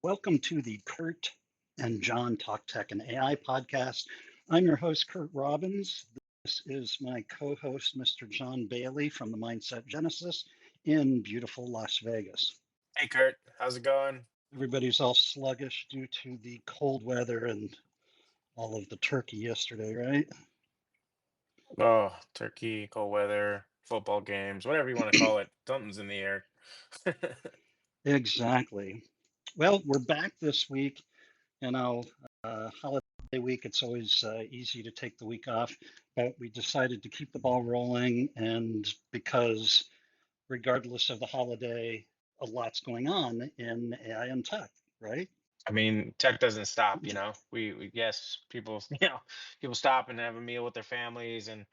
Welcome to the Curt and John Talk Tech and AI podcast. I'm your host, Curt Robbins. This is my co host, Mr. John Bailey from the Mindset Genesis in beautiful Las Vegas. Hey Kurt, how's it going? Everybody's all sluggish due to the cold weather and all of the turkey yesterday, right? Oh, turkey, cold weather, football games, whatever you want to call it. Something's in the air. Exactly. Well, we're back this week. You know, holiday week, it's always easy to take the week off, but we decided to keep the ball rolling. And because, regardless of the holiday, a lot's going on in AI and tech, right? I mean, tech doesn't stop, you know. We yes, people, people stop and have a meal with their families and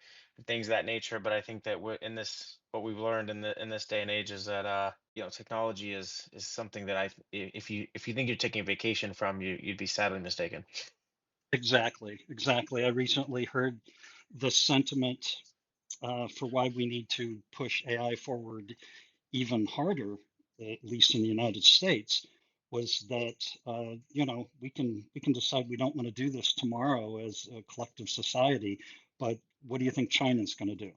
things of that nature. But I think that in this, what we've learned in this day and age is that technology is something that if you think you're taking a vacation from, you'd be sadly mistaken. Exactly, exactly. I recently heard the sentiment for why we need to push AI forward even harder, at least in the United States, was that we can decide we don't want to do this tomorrow as a collective society, but what do you think China's going to do?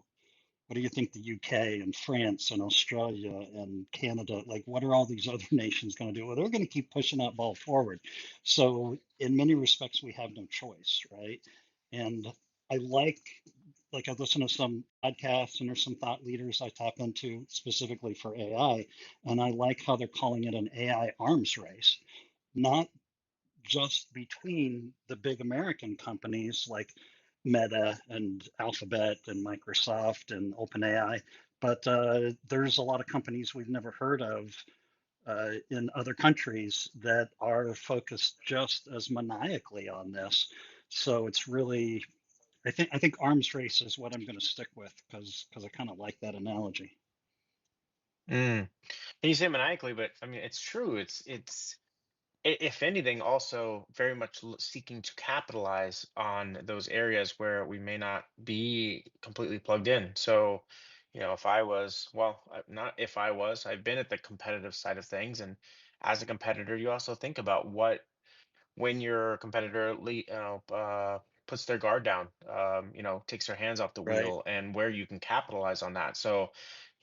What do you think the UK and France and Australia and Canada, like what are all these other nations going to do? Well, they're going to keep pushing that ball forward. So in many respects, we have no choice, right? And I like I listen to some podcasts and there's some thought leaders I tap into specifically for AI, and I like how they're calling it an AI arms race, not just between the big American companies like Meta and Alphabet and Microsoft and OpenAI, but there's a lot of companies we've never heard of in other countries that are focused just as maniacally on this. So it's really, I think arms race is what I'm going to stick with because I kind of like that analogy. Mm. And you say maniacally, but I mean, it's true. If anything, also very much seeking to capitalize on those areas where we may not be completely plugged in. So, if I was, well, not if I was, I've been at the competitive side of things. And as a competitor, you also think about when your competitor, puts their guard down, takes their hands off the Right. wheel and where you can capitalize on that. So,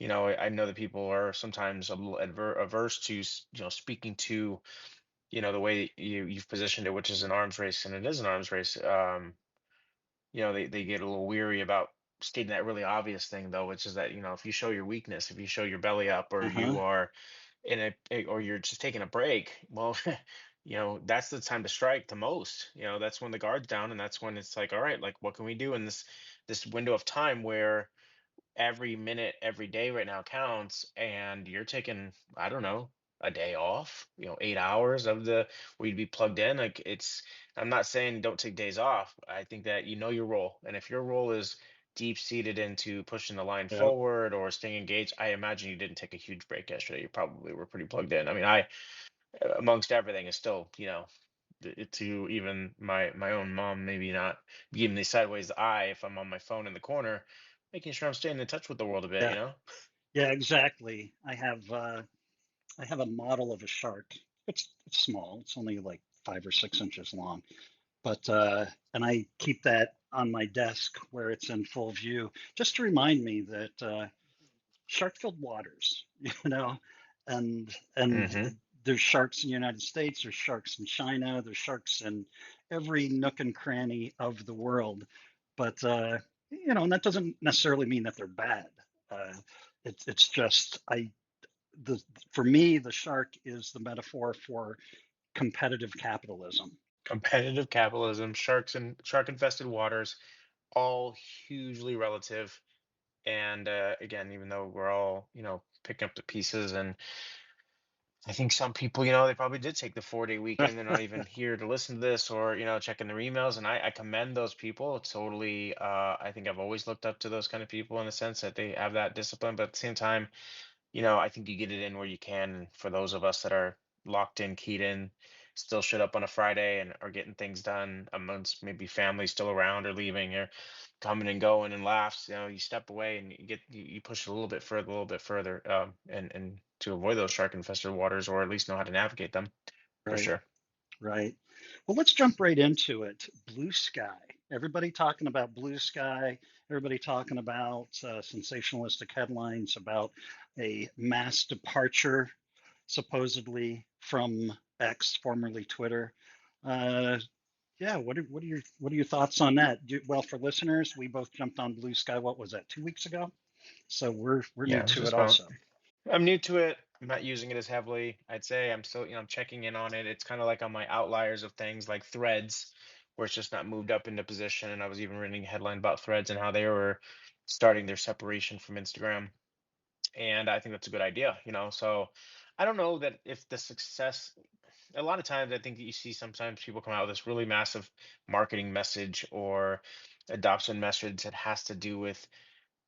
I know that people are sometimes a little averse to, speaking to the way you've positioned it, which is an arms race, and it is an arms race. They get a little weary about stating that really obvious thing, though, which is that if you show your weakness, if you show your belly up, or you Uh-huh. are or you're just taking a break, well, that's the time to strike the most. That's when the guard's down, and that's when it's like, all right, like what can we do in this window of time where every minute, every day right now counts, and you're taking, I don't know, a day off, 8 hours of the where you'd be plugged in. Like I'm not saying don't take days off. I think that you know your role. And if your role is deep seated into pushing the line Yep. forward or staying engaged, I imagine you didn't take a huge break yesterday. You probably were pretty plugged in. I mean, amongst everything is still, to even my own mom, maybe not giving me sideways eye if I'm on my phone in the corner, making sure I'm staying in touch with the world a bit, Yeah. Yeah, exactly. I have a model of a shark. It's small. It's only like 5 or 6 inches long. But and I keep that on my desk where it's in full view, just to remind me that shark-filled waters, and Mm-hmm. there's sharks in the United States, there's sharks in China, there's sharks in every nook and cranny of the world. But and that doesn't necessarily mean that they're bad. Uh, it's just the for me the shark is the metaphor for competitive capitalism. Competitive capitalism, sharks and shark infested waters, all hugely relative. And again, even though we're all, picking up the pieces, and I think some people, they probably did take the 4-day weekend. They're not even here to listen to this or, checking their emails. And I commend those people. It's totally, I think I've always looked up to those kind of people in the sense that they have that discipline. But at the same time, I think you get it in where you can. And for those of us that are locked in, keyed in, still shut up on a Friday and are getting things done amongst maybe family still around or leaving or coming and going and laughs, you step away and you push a little bit further, and to avoid those shark infested waters, or at least know how to navigate them. for Right. sure. Right. Well, let's jump right into it. Blue sky. Everybody talking about blue sky. Everybody talking about sensationalistic headlines about a mass departure, supposedly from X, formerly Twitter. Uh, yeah. What are your thoughts on that? Well, for listeners, we both jumped on blue sky. What was that? 2 weeks ago. So we're new Yeah, to it just about. also. I'm new to it. I'm not using it as heavily. I'd say I'm still, I'm checking in on it. It's kind of like on my outliers of things like threads, where it's just not moved up into position. And I was even reading a headline about threads and how they were starting their separation from Instagram. And I think that's a good idea, So I don't know that if the success, a lot of times I think that you see sometimes people come out with this really massive marketing message or adoption message that has to do with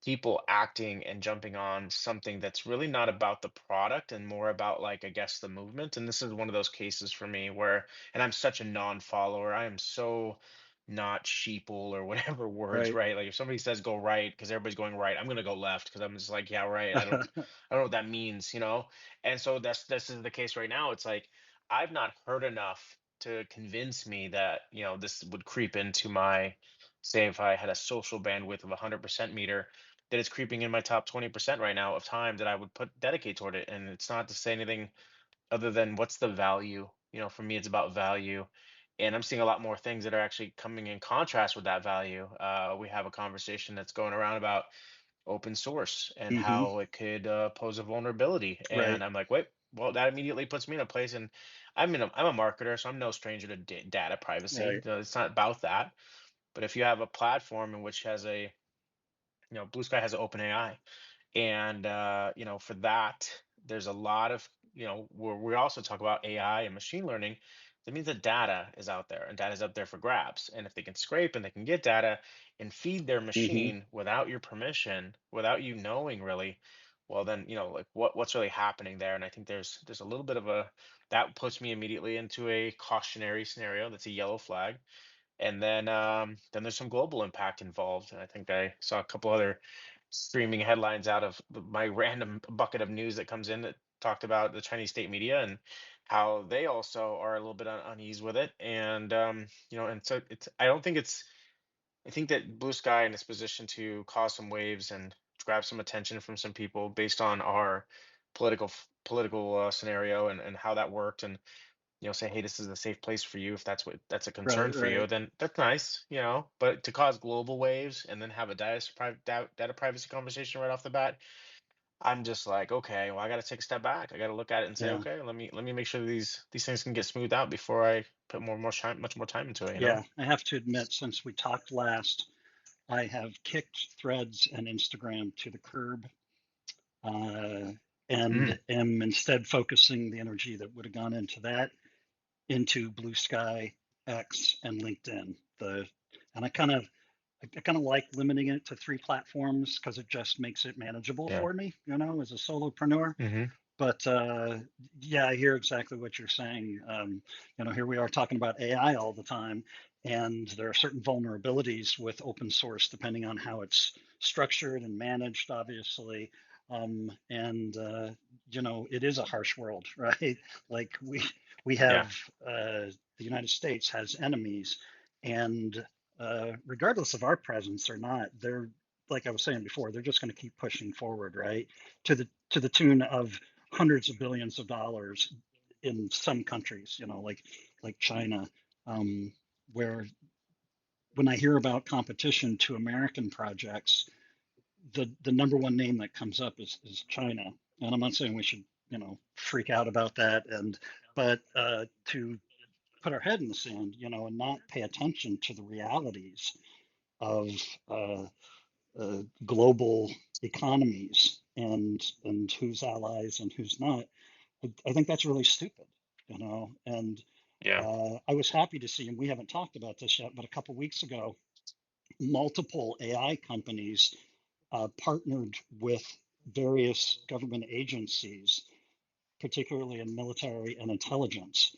people acting and jumping on something that's really not about the product and more about, like, I guess, the movement. And this is one of those cases for me where, and I'm such a non-follower, I am so not sheeple or whatever words, Right. right? Like if somebody says go right because everybody's going right, I'm gonna go left because I'm just like, yeah, right. I don't know what that means. And so this is the case right now. It's like I've not heard enough to convince me that this would creep into my, say, if I had a social bandwidth of 100% meter, that it's creeping in my top 20% right now of time that I would put dedicate toward it. And it's not to say anything other than what's the value. For me, it's about value. And I'm seeing a lot more things that are actually coming in contrast with that value. We have a conversation that's going around about open source and Hmm. how it could pose a vulnerability. Right. And I'm like, wait, well, that immediately puts me in a place. And I'm a marketer, so I'm no stranger to data privacy. Right. It's not about that. But if you have a platform in which has Blue Sky has an open AI, and for that there's a lot of, where we also talk about AI and machine learning. That means that data is out there, and data is up there for grabs, and if they can scrape and they can get data and feed their Hmm. machine without your permission, without you knowing really, well then, like what's really happening there. And I think there's a little bit of a, that puts me immediately into a cautionary scenario. That's a yellow flag. And then there's some global impact involved. And I think I saw a couple other streaming headlines out of my random bucket of news that comes in that talked about the Chinese state media and how they also are a little bit unease with it. And and so it's, I don't think it's, I think that Blue Sky in this position to cause some waves and grab some attention from some people based on our political scenario and how that worked, and say, hey, this is a safe place for you if that's a concern Right. for you, Right. then that's nice. But to cause global waves and then have a data privacy conversation right off the bat, I'm just like, okay, well, I got to take a step back. I got to look at it and say, Yeah. okay, let me make sure these things can get smoothed out before I put much more time into it. Yeah. I have to admit, since we talked last, I have kicked Threads and Instagram to the curb, uh, Mm, and am instead focusing the energy that would have gone into that into Blue Sky, X, and LinkedIn. And I kind of like limiting it to three platforms because it just makes it manageable yeah. for me, as a solopreneur. Hmm. But yeah, I hear exactly what you're saying. Here we are talking about AI all the time, and there are certain vulnerabilities with open source depending on how it's structured and managed, obviously. And it is a harsh world, right? Like we Yeah. have the United States has enemies, and regardless of our presence or not, they're, like I was saying before, they're just going to keep pushing forward, right? To the tune of hundreds of billions of dollars in some countries, like China, um, where when I hear about competition to American projects, the number one name that comes up is China. And I'm not saying we should, freak out about that, but to put our head in the sand, and not pay attention to the realities of uh, global economies and who's allies and who's not. I think that's really stupid, And Yeah. I was happy to see, and we haven't talked about this yet, but a couple weeks ago, multiple AI companies partnered with various government agencies, particularly in military and intelligence.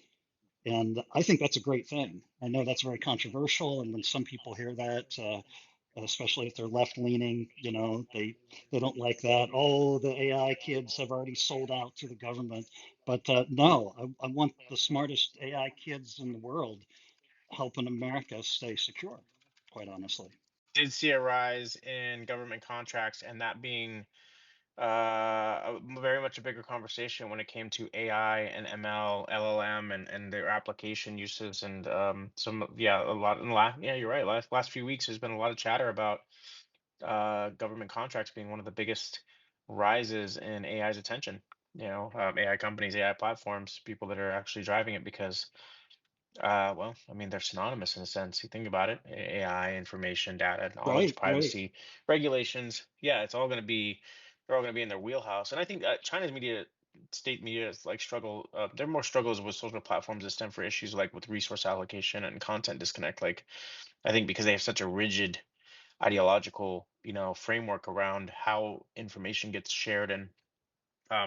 And I think that's a great thing. I know that's very controversial, and when some people hear that, especially if they're left leaning. They don't like that. Oh, the AI kids have already sold out to the government. But no, I want the smartest AI kids in the world helping America stay secure, quite honestly. Did see a rise in government contracts, and that being very much a bigger conversation when it came to AI and ML, LLM, and their application uses, and yeah, a lot in the last, yeah, you're right. Last few weeks, there's been a lot of chatter about government contracts being one of the biggest rises in AI's attention. AI companies, AI platforms, people that are actually driving it because well, I mean, they're synonymous in a sense. You think about it, AI, information, data, knowledge, Right, right. privacy, regulations. Yeah, they're all going to be in their wheelhouse. And I think China's media, state media, is like struggle. There are more struggles with social platforms that stem for issues like with resource allocation and content disconnect. Like, I think because they have such a rigid ideological, framework around how information gets shared and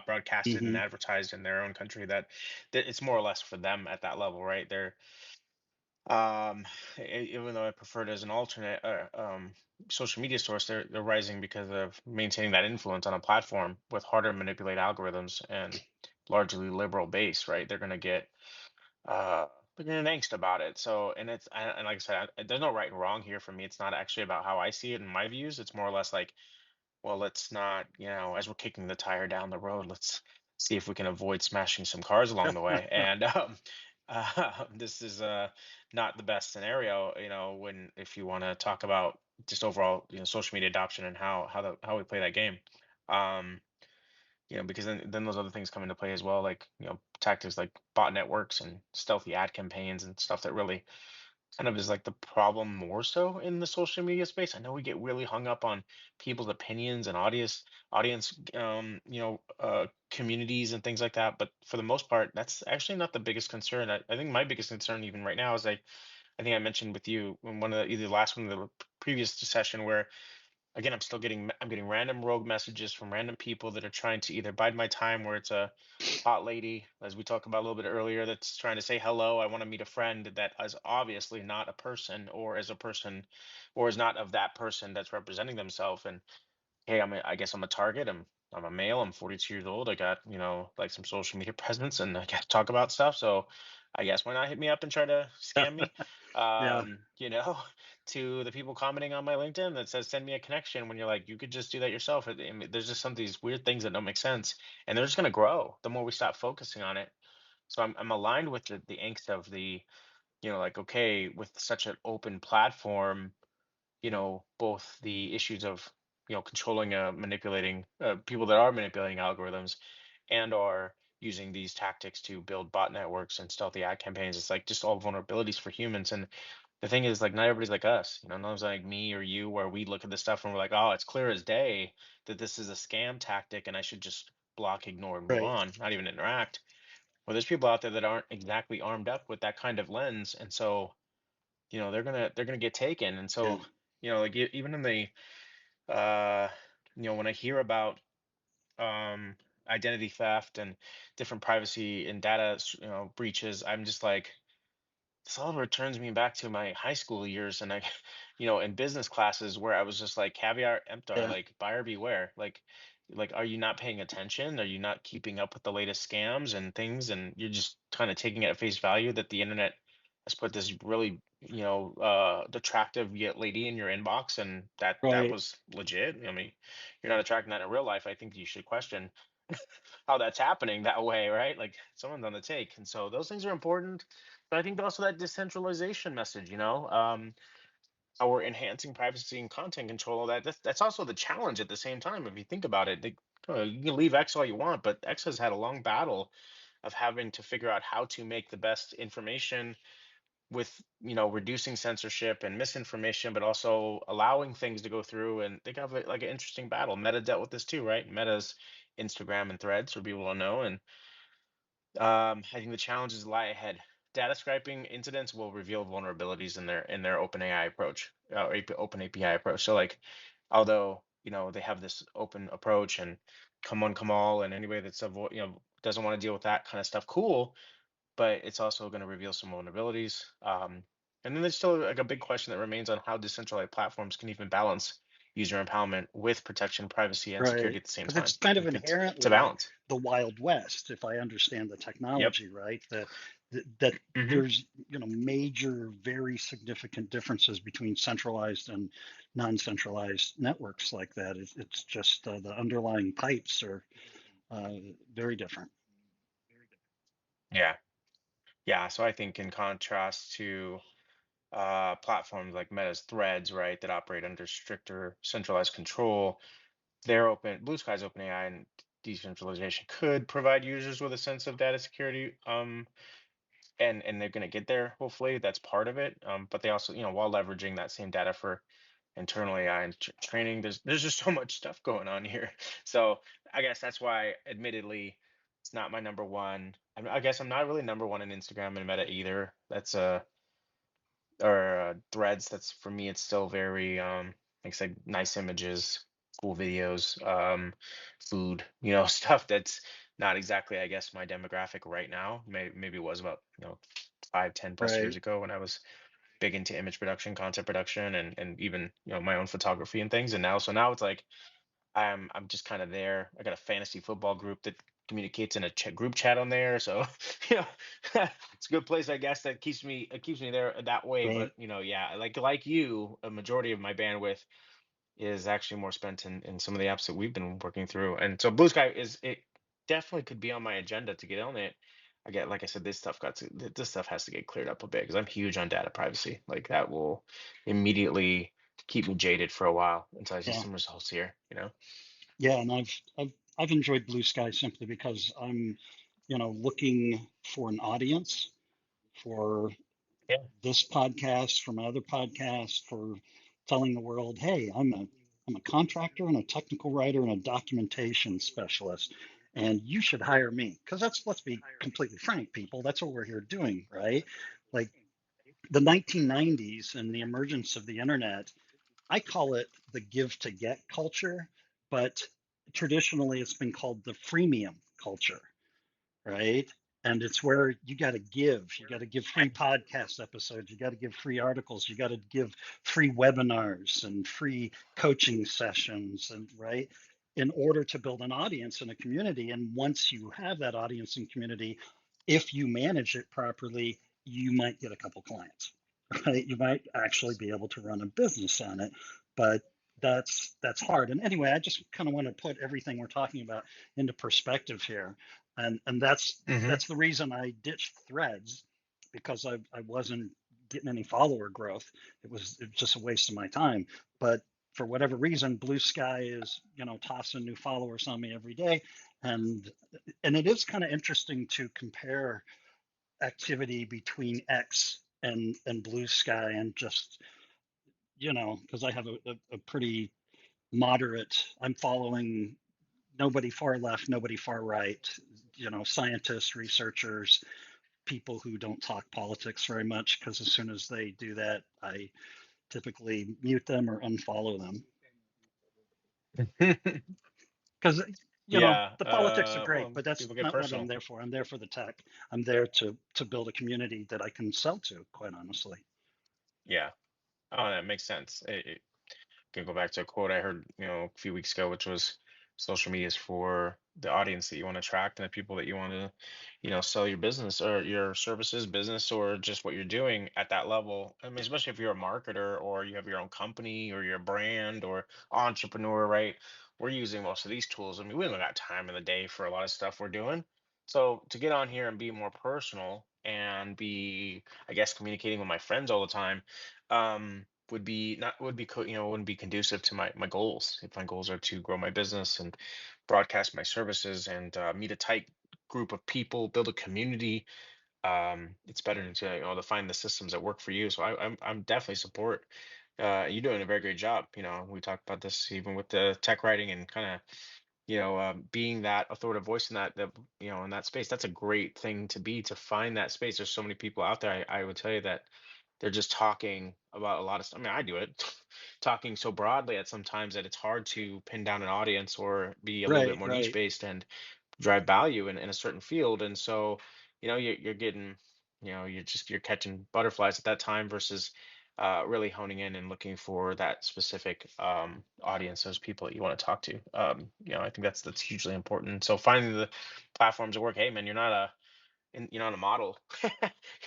broadcasted and Hmm. advertised in their own country, that it's more or less for them at that level, right? They're even though I prefer it as an alternate social media source, they're rising because of maintaining that influence on a platform with harder to manipulate algorithms and largely liberal base, right? Uh, they're gonna get angst about it. So, and like I said, there's no right and wrong here for me. It's not actually about how I see it and my views. It's more or less like, well, let's not, as we're kicking the tire down the road, let's see if we can avoid smashing some cars along the way. And this is not the best scenario, when if you want to talk about just overall, social media adoption and how we play that game. Um, because then those other things come into play as well, like tactics like bot networks and stealthy ad campaigns and stuff that really kind of is like the problem more so in the social media space. I know we get really hung up on people's opinions and audience communities and things like that, but for the most part, that's actually not the biggest concern. I think my biggest concern even right now is like I think I mentioned with you in one of either the last one or the previous session where again I'm getting random rogue messages from random people that are trying to either bide my time, where it's a hot lady, as we talked about a little bit earlier, that's trying to say hello, I want to meet a friend, that is obviously not a person, or as a person, or is not of that person that's representing themselves. And hey, I guess I'm a target. I'm a male. I'm 42 years old. I got, like some social media presence, and I got to talk about stuff. So I guess why not hit me up and try to scam me? Yeah, To the people commenting on my LinkedIn that says send me a connection, when you're like, you could just do that yourself. I mean, there's just some of these weird things that don't make sense, and they're just gonna grow the more we stop focusing on it. So I'm aligned with the angst of the, like, okay, with such an open platform, both the issues of, controlling, manipulating people that are manipulating algorithms and are using these tactics to build bot networks and stealthy ad campaigns. It's like just all vulnerabilities for humans. And the thing is, like, not everybody's like us. No one's like me or you, where we look at this stuff and we're like, oh, it's clear as day that this is a scam tactic and I should just block, ignore, and move right. on, not even interact. Well, there's people out there that aren't exactly armed up with that kind of lens, and so they're gonna get taken. And Yeah, so like even in the uh when I hear about um identity theft and different privacy and data breaches, I'm just like, this all returns me back to my high school years, and I in business classes where I was just like, caveat emptor, yeah, like buyer beware. Like, are you not paying attention? Are you not keeping up with the latest scams and things, and you're just kind of taking it at face value that the internet has put this really attractive yet lady in your inbox, and that right. was legit. I mean, you're not attracting that in real life. I think you should question how that's happening that way, right? Like, someone's on the take. And so those things are important. But I think also that decentralization message, how we're enhancing privacy and content control, all that's also the challenge at the same time. If you think about it, you can leave X all you want, but X has had a long battle of having to figure out how to make the best information with, reducing censorship and misinformation, but also allowing things to go through. And they have like an interesting battle. Meta dealt with this too, right? Meta's Instagram and Threads for people to know. And I think the challenges lie ahead. Data scraping incidents will reveal vulnerabilities in their open AI approach, or open API approach. So, like, although they have this open approach and come one come all, and anybody that's doesn't want to deal with that kind of stuff, cool. But it's also going to reveal some vulnerabilities. And then there's still like a big question that remains on how decentralized platforms can even balance user empowerment with protection, privacy, and security Right. at the same Because time. it's kind of Like it's a inherently balance. the Wild West, if I understand the Yep. technology right. That Hmm. there's, major, very significant differences between centralized and non-centralized networks like that. It's just the underlying pipes are uh, very different. Yeah. Yeah. So I think in contrast to platforms like Meta's Threads, right, that operate under stricter centralized control, their open Blue Sky's OpenAI and decentralization could provide users with a sense of data security. And they're going to get there. Hopefully, that's part of it. But they also, while leveraging that same data for internal AI and training, there's just so much stuff going on here. So I guess that's why, admittedly, it's not my number one. I guess I'm not really number one in Instagram and Meta either. That's or Threads. That's for me. It's still very like I said, nice images, cool videos, food, stuff that's not exactly, I guess, my demographic right now. Maybe it was about 5, 10 plus years Right. ago when I was big into image production, content production, and even my own photography and things. And now it's like I'm just kind of there. I got a fantasy football group that communicates in a group chat on there, so you know it's a good place, I guess, that keeps me there that way. But Right. yeah, like you, a majority of my bandwidth is actually more spent in some of the apps that we've been working through. And so Blue Sky is it definitely could be on my agenda to get on it. I get, like I said, this stuff has to get cleared up a bit because I'm huge on data privacy. Like that will immediately keep me jaded for a while until I see Yeah. some results here. Yeah. And I've enjoyed Blue Sky simply because I'm, looking for an audience for Yeah. this podcast, for my other podcast, for telling the world, hey, I'm a contractor and a technical writer and a documentation specialist, and you should hire me. Because let's be completely frank, people, that's what we're here doing, right? Like the 1990s and the emergence of the internet, I call it the give to get culture, but traditionally it's been called the freemium culture, right? And it's where you got to give. You got to give free podcast episodes. You got to give free articles. You got to give free webinars and free coaching sessions, and right, in order to build an audience and a community. And once you have that audience and community, if you manage it properly, you might get a couple clients, right? You might actually be able to run a business on it, but that's hard. And anyway, I just kind of want to put everything we're talking about into perspective here, and Hmm. that's the reason I ditched Threads, because I wasn't getting any follower growth. It was just a waste of my time. But for whatever reason, Blue Sky is tossing new followers on me every day, and and it is kind of interesting to compare activity between X and Blue Sky, and just because I have a pretty moderate. I'm following nobody far left, nobody far right, scientists, researchers, people who don't talk politics very much, because as soon as they do that, I typically mute them or unfollow them. Because, Yeah. the politics are great, Well, but that's people get not what I'm personal. there for. I'm there for the tech. I'm there to build a community that I can sell to, quite honestly. Yeah. Oh, that makes sense. Can go back to a quote I heard, a few weeks ago, which was social media is for the audience that you want to attract and the people that you want to, sell your business or your services, business, or just what you're doing at that level. I mean, especially if you're a marketer or you have your own company or you're a brand or entrepreneur, right? We're using most of these tools. I mean, we don't got time in the day for a lot of stuff we're doing. So to get on here and be more personal and be, I guess, communicating with my friends all the time, would be not would be wouldn't be conducive to my goals. If my goals are to grow my business and broadcast my services and meet a tight group of people, build a community, it's better to to find the systems that work for you. So I'm definitely support. You're doing a very great job. We talked about this even with the tech writing and kind of being that authoritative voice in that in that space. That's a great thing to be, to find that space. There's so many people out there. I would tell you that they're just talking about a lot of stuff. I mean, I do it, talking so broadly at sometimes that it's hard to pin down an audience or be a little bit Right, more niche right. based and drive value in a certain field. And so, you're getting. you're catching butterflies at that time versus really honing in and looking for that specific audience, those people that you want to talk to. I think that's hugely important. So finding the platforms that work. Hey, man, you're not a model.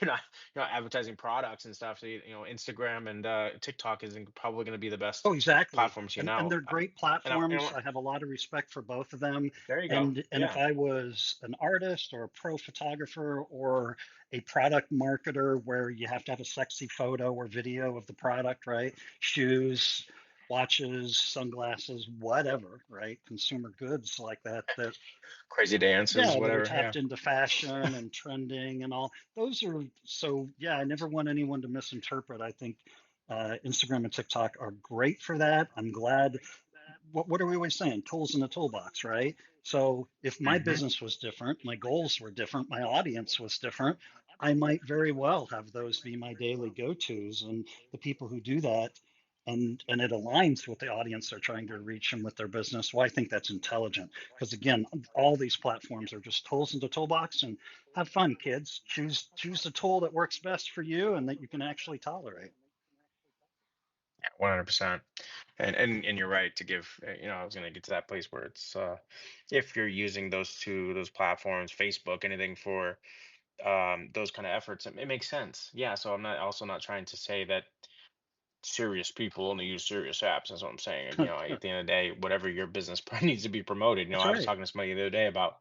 You're not advertising products and stuff. So Instagram and TikTok isn't probably going to be the best Oh, exactly. platforms here And now. they're great And platforms. I have a lot of respect for both of them. there you go. And if Yeah. I was an artist or a pro photographer or a product marketer where you have to have a sexy photo or video of the product, right? Shoes, watches, sunglasses, whatever, right? Consumer goods like that, that Crazy dances, yeah, that are whatever. Yeah. tapped into fashion and trending and all. Those are so, yeah, I never want anyone to misinterpret. I think Instagram and TikTok are great for that. I'm glad. What are we always saying? Tools in the toolbox, right? So if my Hmm. business was different, my goals were different, my audience was different, I might very well have those be my daily go-tos. And the people who do that, and it aligns with the audience they're trying to reach and with their business. Well, I think that's intelligent because again, all these platforms are just tools in the toolbox. And have fun, kids. Choose the tool that works best for you and that you can actually tolerate. Yeah, 100%. And you're right to give. I was going to get to that place where it's if you're using those platforms, Facebook, anything for those kind of efforts, it makes sense. Yeah. So I'm not also not trying to say that serious people only use serious apps. That's what I'm saying. At the end of the day, whatever your business needs to be promoted. That's I was right. talking to somebody the other day about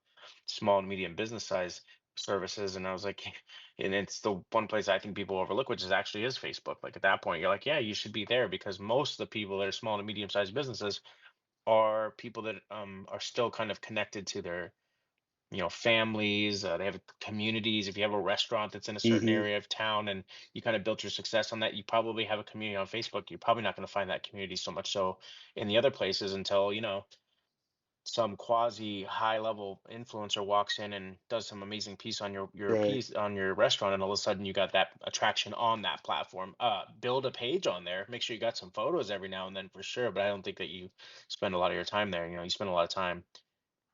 small and medium business size services, and I was like, and it's the one place I think people overlook, which is actually is Facebook. Like at that point, you're like, yeah, you should be there because most of the people that are small and medium sized businesses are people that are still kind of connected to their families. They have communities. If you have a restaurant that's in a certain Hmm. area of town and you kind of built your success on that, you probably have a community on Facebook. You're probably not going to find that community so much so in the other places until some quasi high level influencer walks in and does some amazing piece on your Right. piece on your restaurant, and all of a sudden you got that attraction on that platform. Build a page on there, make sure you got some photos every now and then for sure, but I don't think that you spend a lot of your time there. You spend a lot of time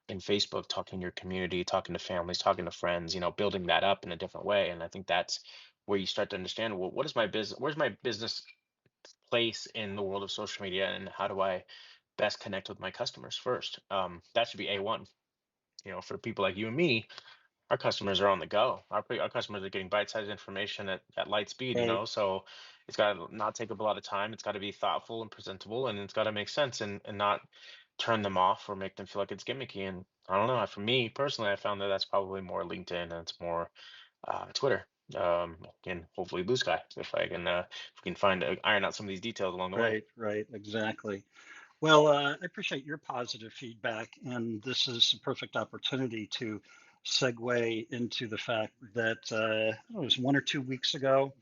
in Facebook, talking to your community, talking to families, talking to friends, building that up in a different way. And I think that's where you start to understand, well, what is my business? Where's my business place in the world of social media, and how do I best connect with my customers first? That should be A1. For people like you and me, our customers are on the go. Our customers are getting bite-sized information at light speed, Right. so it's got to not take up a lot of time. It's got to be thoughtful and presentable, and it's got to make sense and not turn them off or make them feel like it's gimmicky. And I don't know. For me personally, I found that that's probably more LinkedIn and it's more Twitter. And hopefully Bluesky if we can find iron out some of these details along the way. Right. Right. Exactly. Well, I appreciate your positive feedback, and this is a perfect opportunity to segue into the fact that it was 1 or 2 weeks ago,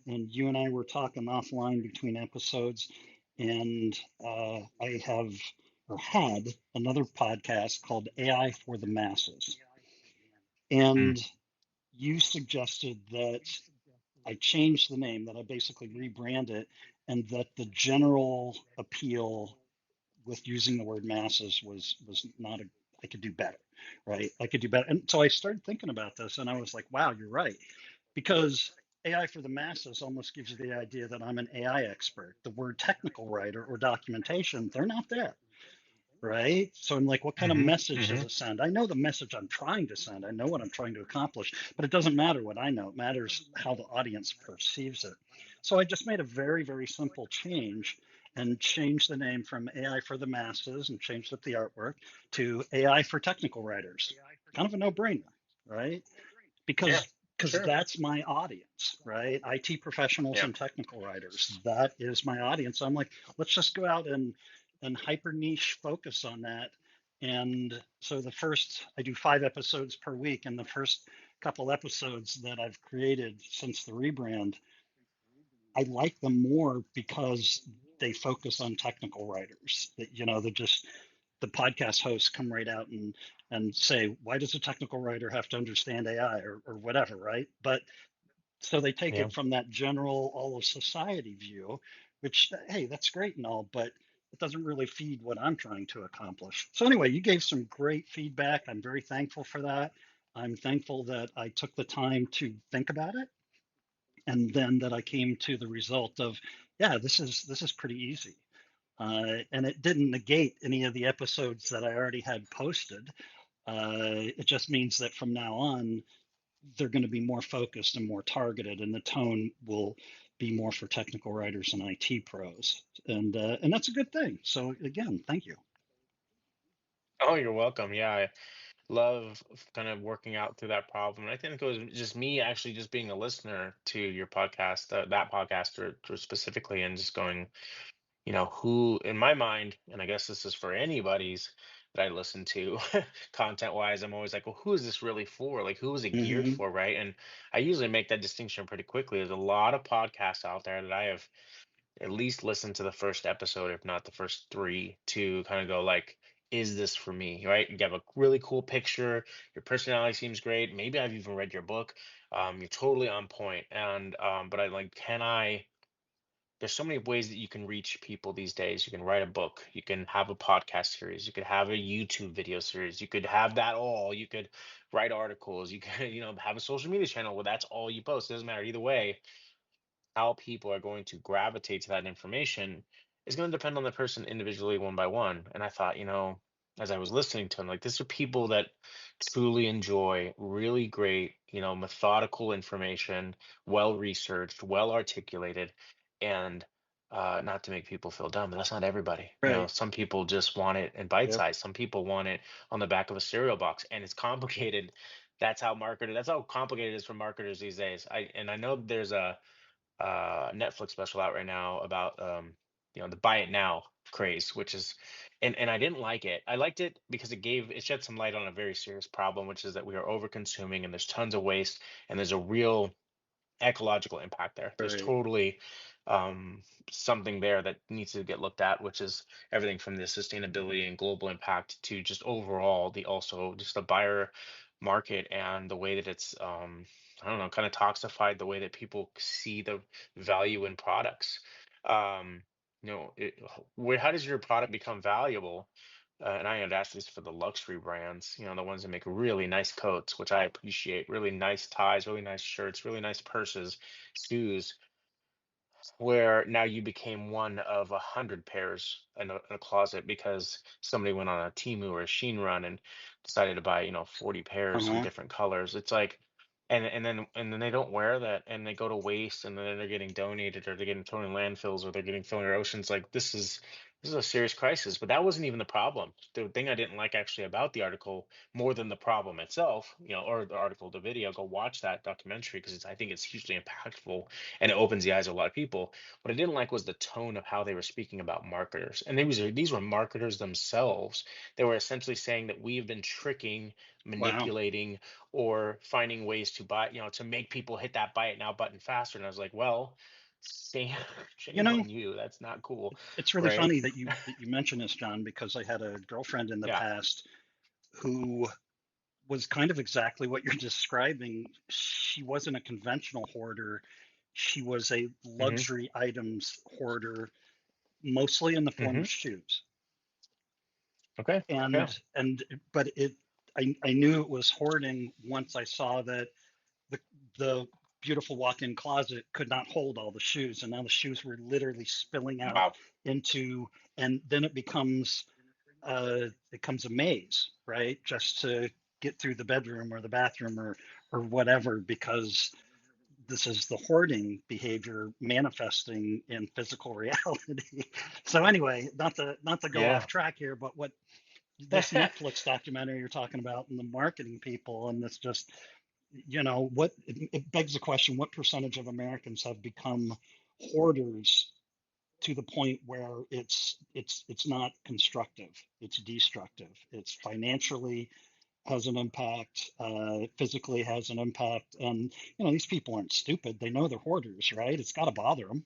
and you and I were talking offline between episodes, and I have or had another podcast called AI for the Masses, Mm. and you suggested that I changed the name, that I basically rebrand it, and that the general appeal with using the word masses was not a I could do better, right? I could do better. And so I started thinking about this and I was like, wow, you're right. Because AI for the masses almost gives you the idea that I'm an AI expert. The word technical writer or documentation, they're not there, right? So I'm like, what kind of Hmm. message does Hmm. it send? I know the message I'm trying to send. I know what I'm trying to accomplish, but it doesn't matter what I know. It matters how the audience perceives it. So I just made a very, very simple change and changed the name from AI for the masses and changed up the artwork to AI for technical writers. Kind of a no-brainer, right? Yeah, Because sure. that's my audience, right? IT professionals Yeah. and technical writers. That is my audience. I'm like, let's just go out and hyper niche focus on that. And so I do 5 episodes per week, and the first couple episodes that I've created since the rebrand, I like them more because they focus on technical writers. That they just the podcast hosts come right out and say, why does a technical writer have to understand AI or whatever, right? But so they take Yeah. it from that general all of society view, which hey, that's great and all, but it doesn't really feed what I'm trying to accomplish. So anyway, you gave some great feedback. I'm very thankful for that. I'm thankful that I took the time to think about it, and then that I came to the result of, yeah, this is pretty easy. And it didn't negate any of the episodes that I already had posted. It just means that from now on, they're going to be more focused and more targeted, and the tone will be more for technical writers and IT pros, and that's a good thing. So again, thank you. Oh, you're welcome. Yeah, I love kind of working out through that problem. And I think it was just me actually just being a listener to your podcast, that podcast or specifically, and just going, who in my mind, and I guess this is for anybody's that I listen to, content wise, I'm always like, well, who is this really for? Like, who is it geared Hmm. for, right? And I usually make that distinction pretty quickly. There's a lot of podcasts out there that I have at least listened to the first episode, if not the first three, to kind of go like, is this for me, right? You have a really cool picture, your personality seems great, maybe I've even read your book, you're totally on point, and but I like, can I there's so many ways that you can reach people these days. You can write a book, you can have a podcast series, you could have a YouTube video series, you could have that all, you could write articles, you can have a social media channel where that's all you post. It doesn't matter either way. How people are going to gravitate to that information is going to depend on the person individually, one by one. And I thought, as I was listening to them, like, these are people that truly enjoy really great, methodical information, well researched, well articulated, and not to make people feel dumb, but that's not everybody. Right. Some people just want it in bite Yep. size. Some people want it on the back of a cereal box, and it's complicated. That's how complicated it is for marketers these days. I know there's a Netflix special out right now about the buy it now craze, which is, and I didn't like it. I liked it because it shed some light on a very serious problem, which is that we are over consuming and there's tons of waste, and there's a real ecological impact there. There's Right. totally something there that needs to get looked at, which is everything from the sustainability and global impact to just overall the also just the buyer market and the way that it's I don't know, kind of toxified the way that people see the value in products. Um, how does your product become valuable? And I had asked this for the luxury brands, the ones that make really nice coats, which I appreciate, really nice ties, really nice shirts, really nice purses, shoes, where now you became one of 100 pairs in a closet because somebody went on a Temu or a Sheen run and decided to buy, 40 pairs in Uh-huh. different colors. It's like, and then they don't wear that and they go to waste and then they're getting donated or they're getting thrown in landfills or they're getting thrown in oceans. Like, this is a serious crisis. But that wasn't even the problem. The thing I didn't like actually about the article more than the problem itself, or the article, the video, go watch that documentary because I think it's hugely impactful and it opens the eyes of a lot of people. What I didn't like was the tone of how they were speaking about marketers. And these were marketers themselves. They were essentially saying that we've been tricking, Wow. manipulating, or finding ways to buy, to make people hit that buy it now button faster. And I was like, well, shame, You shame know, on you. That's not cool. it's really Right. funny that you mention this, John, because I had a girlfriend in the Yeah. past who was kind of exactly what you're describing. She wasn't a conventional hoarder. She was a Hmm. luxury items hoarder, mostly in the form Hmm. of shoes. Okay. And Yeah. and but I knew it was hoarding once I saw that the the beautiful walk-in closet could not hold all the shoes, and now the shoes were literally spilling out Wow. into, and then it becomes a maze, right? Just to get through the bedroom or the bathroom or whatever, because this is the hoarding behavior manifesting in physical reality. So anyway, not to go off Yeah. track here, but what this Netflix documentary you're talking about and the marketing people and this just, what it begs the question, what percentage of Americans have become hoarders to the point where it's not constructive, it's destructive, it's financially has an impact, physically has an impact, and these people aren't stupid, they know they're hoarders, right? It's got to bother them.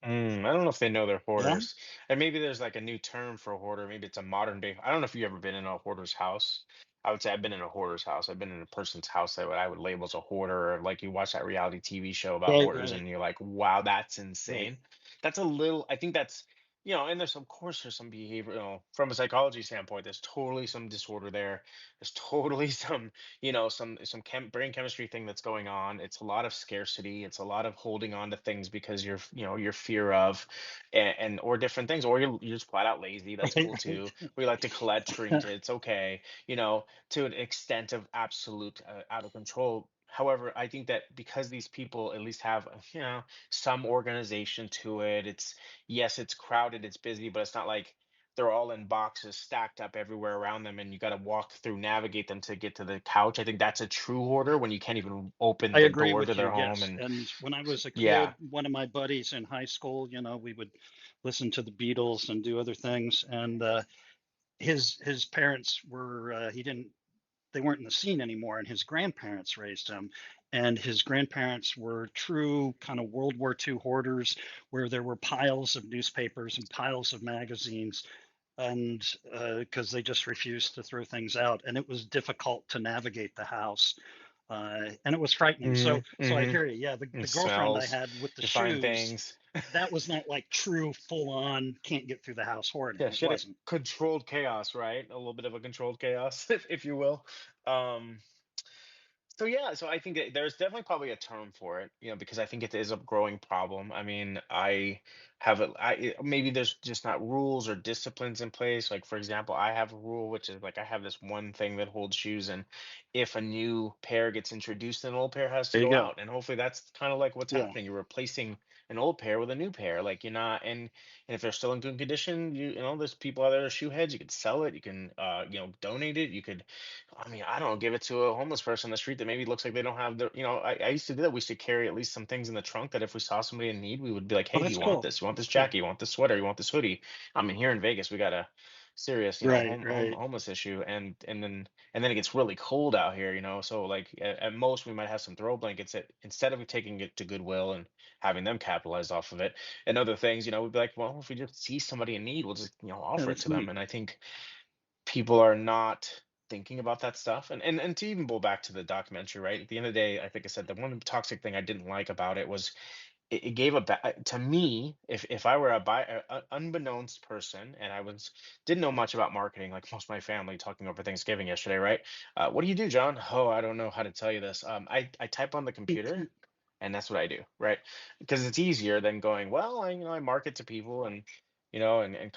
I don't know if they know they're Yeah. hoarders. And maybe there's like a new term for a hoarder. Maybe it's a modern day. I don't know if you've ever been in a hoarder's house. I would say I've been in a hoarder's house. I've been in a person's house that I would label as a hoarder. Or like, you watch that reality TV show about Right, hoarders right, and you're like, wow, that's right. insane. That's a little, I think that's, and there's of course there's some behavior, from a psychology standpoint, there's totally some disorder there. There's totally some, brain chemistry thing that's going on. It's a lot of scarcity. It's a lot of holding on to things because your fear of, and or different things, or you're just flat out lazy. That's Right, cool too. right. We like to collect trinkets. Okay, to an extent of absolute out of control. However, I think that because these people at least have, some organization to it, yes, it's crowded, it's busy, but it's not like they're all in boxes stacked up everywhere around them and you got to walk through, navigate them to get to the couch. I think that's a true hoarder when you can't even open I the agree door to with you, their home. yes. And And when I was a yeah. kid, one of my buddies in high school, we would listen to the Beatles and do other things. And his parents were he didn't they weren't in the scene anymore, and his grandparents raised him. And his grandparents were true kind of World War II hoarders, where there were piles of newspapers and piles of magazines, and because they just refused to throw things out, and it was difficult to navigate the house, and it was frightening. So, Mm-hmm, so I mm-hmm. hear you. Yeah, the And girlfriend I smells. had with the You find shoes, things. that was not like true full on can't get through the house hoarding. Yeah, It shit, it wasn't. controlled chaos, right? A little bit of a controlled chaos, if you will. um So yeah, so I think that there's definitely probably a term for it, because I think it is a growing problem. I mean, I have maybe there's just not rules or disciplines in place. Like for example, I have a rule which is like I have this one thing that holds shoes, and if a new pair gets introduced, an old pair has to There you go go. out, and hopefully that's kind of like what's Yeah, happening. You're replacing an old pair with a new pair. Like you're not, and if they're still in good condition, there's people out there that are shoe heads. You could sell it. You can, donate it. You could, I mean, I don't know, give it to a homeless person on the street that maybe looks like they don't have I used to do that. We used to carry at least some things in the trunk that if we saw somebody in need, we would be like, oh, hey, do that's you want cool. this? You want this That's cool. jacket? You want this sweater? You want this hoodie? I mean, here in Vegas, we got a serious, Right, right. homeless issue. And then it gets really cold out here, so like at most we might have some throw blankets that instead of taking it to Goodwill and having them capitalize off of it and other things, we'd be like, well, if we just see somebody in need, we'll just, Yeah, offer it that's to them. neat. And I think people are not thinking about that stuff. And to even go back to the documentary, right? At the end of the day, I think I said the one toxic thing I didn't like about it was it gave to me, if I were a unbeknownst person and I didn't know much about marketing, like most of my family talking over Thanksgiving yesterday, right? What do you do, John? Oh, I don't know how to tell you this. I type on the computer, and that's what I do, right? Because it's easier than going, well, I market to people, and and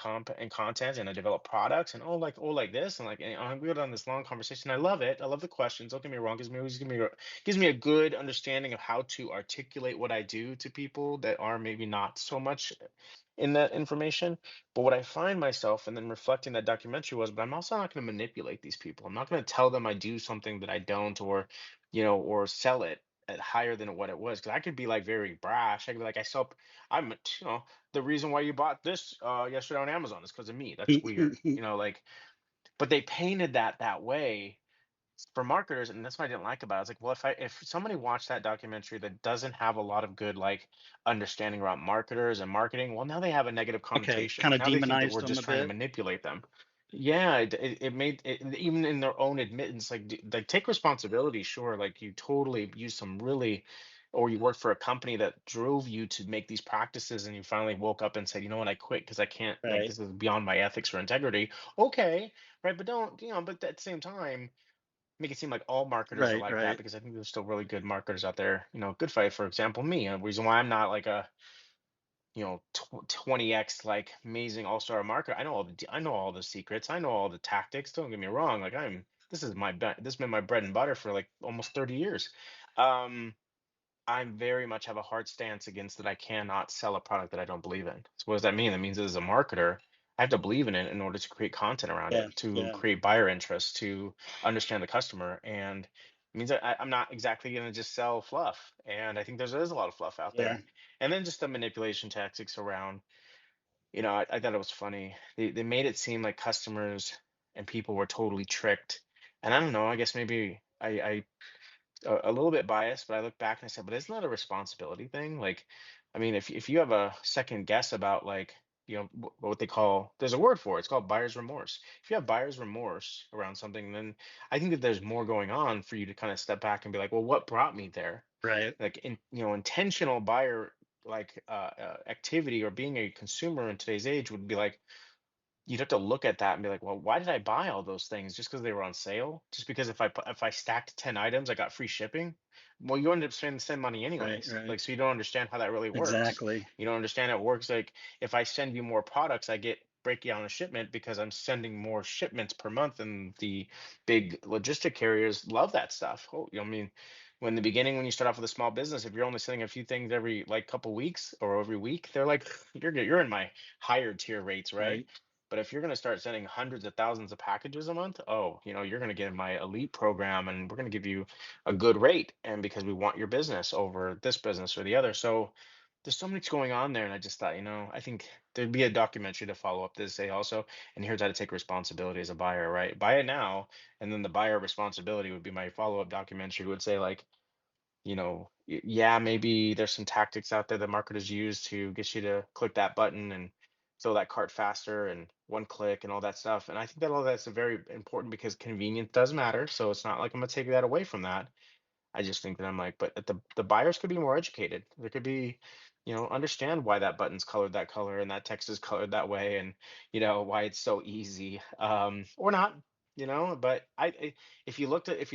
content, and I develop products, and like this, and like, and we go on this long conversation. I love it. I love the questions. Don't get me wrong. Gives me a good understanding of how to articulate what I do to people that are maybe not so much in that information. But what I find myself and then reflecting that documentary was, but I'm also not going to manipulate these people. I'm not going to tell them I do something that I don't, or sell it at higher than what it was. Because I could be like very brash. I could be like, I'm, the reason why you bought this yesterday on Amazon is because of me. That's weird. Like, but they painted that way for marketers, and that's what I didn't like about it. I was like, well, if somebody watched that documentary that doesn't have a lot of good like understanding about marketers and marketing, well, now they have a negative Okay, connotation. kind of Now they think that demonized we're them just a trying to bit. manipulate them. Yeah, it made it, even in their own admittance, like like take responsibility. Sure, like you totally use some really, or you work for a company that drove you to make these practices, and you finally woke up and said, you know what, I quit because I can't, like, Right, this is beyond my ethics or integrity. Okay, right, but don't, but at the same time make it seem like all marketers are right, like that, right, because I think there's still really good marketers out there. Good fight, for example, me. A reason why I'm not like a 20x like amazing all-star marketer. I know all the secrets. I know all the tactics. Don't get me wrong. Like this has been my bread and butter for like almost 30 years. Um, I very much have a hard stance against that. I cannot sell a product that I don't believe in. So what does that mean? That means as a marketer, I have to believe in it in order to create content around yeah, it, to yeah, create buyer interest, to understand the customer. And it means that I'm not exactly going to just sell fluff. And I think there's a lot of fluff out yeah, there. And then just the manipulation tactics around, I thought it was funny. They made it seem like customers and people were totally tricked. And I don't know, I guess maybe I a little bit biased, but I look back and I said, but isn't that a responsibility thing? Like, I mean, if you have a second guess about like, what they call, there's a word for it. It's called buyer's remorse. If you have buyer's remorse around something, then I think that there's more going on for you to kind of step back and be like, well, what brought me there? right. Like intentional buyer. activity, or being a consumer in today's age would be like, you'd have to look at that and be like, well, why did I buy all those things? Just because they were on sale? Just because if I stacked 10 items, I got free shipping? Well, you end up spending the same money Right, anyways. right. Like, so you don't understand how that really works. Exactly. You don't understand how it works. Like, if I send you more products, I get breakdown a shipment because I'm sending more shipments per month, and the big logistic carriers love that stuff. Oh, I mean, when the beginning, when you start off with a small business, if you're only sending a few things every like couple weeks or every week, they're like, you're in my higher tier rates, right? Right, But if you're going to start sending hundreds of thousands of packages a month, oh, you're going to get in my elite program, and we're going to give you a good rate. And because we want your business over this business or the other. So there's so much going on there. And I just thought, I think there'd be a documentary to follow up this, say also, and here's how to take responsibility as a buyer, right? Buy it now. And then the buyer responsibility would be my follow up documentary, would say, like, yeah, maybe there's some tactics out there that marketers use to get you to click that button and fill that cart faster and one click and all that stuff. And I think that all that's a very important, because convenience does matter. So it's not like I'm gonna take that away from that. I just think that I'm like, but the buyers could be more educated. There could be, understand why that button's colored that color and that text is colored that way, and why it's so easy, or not. But if you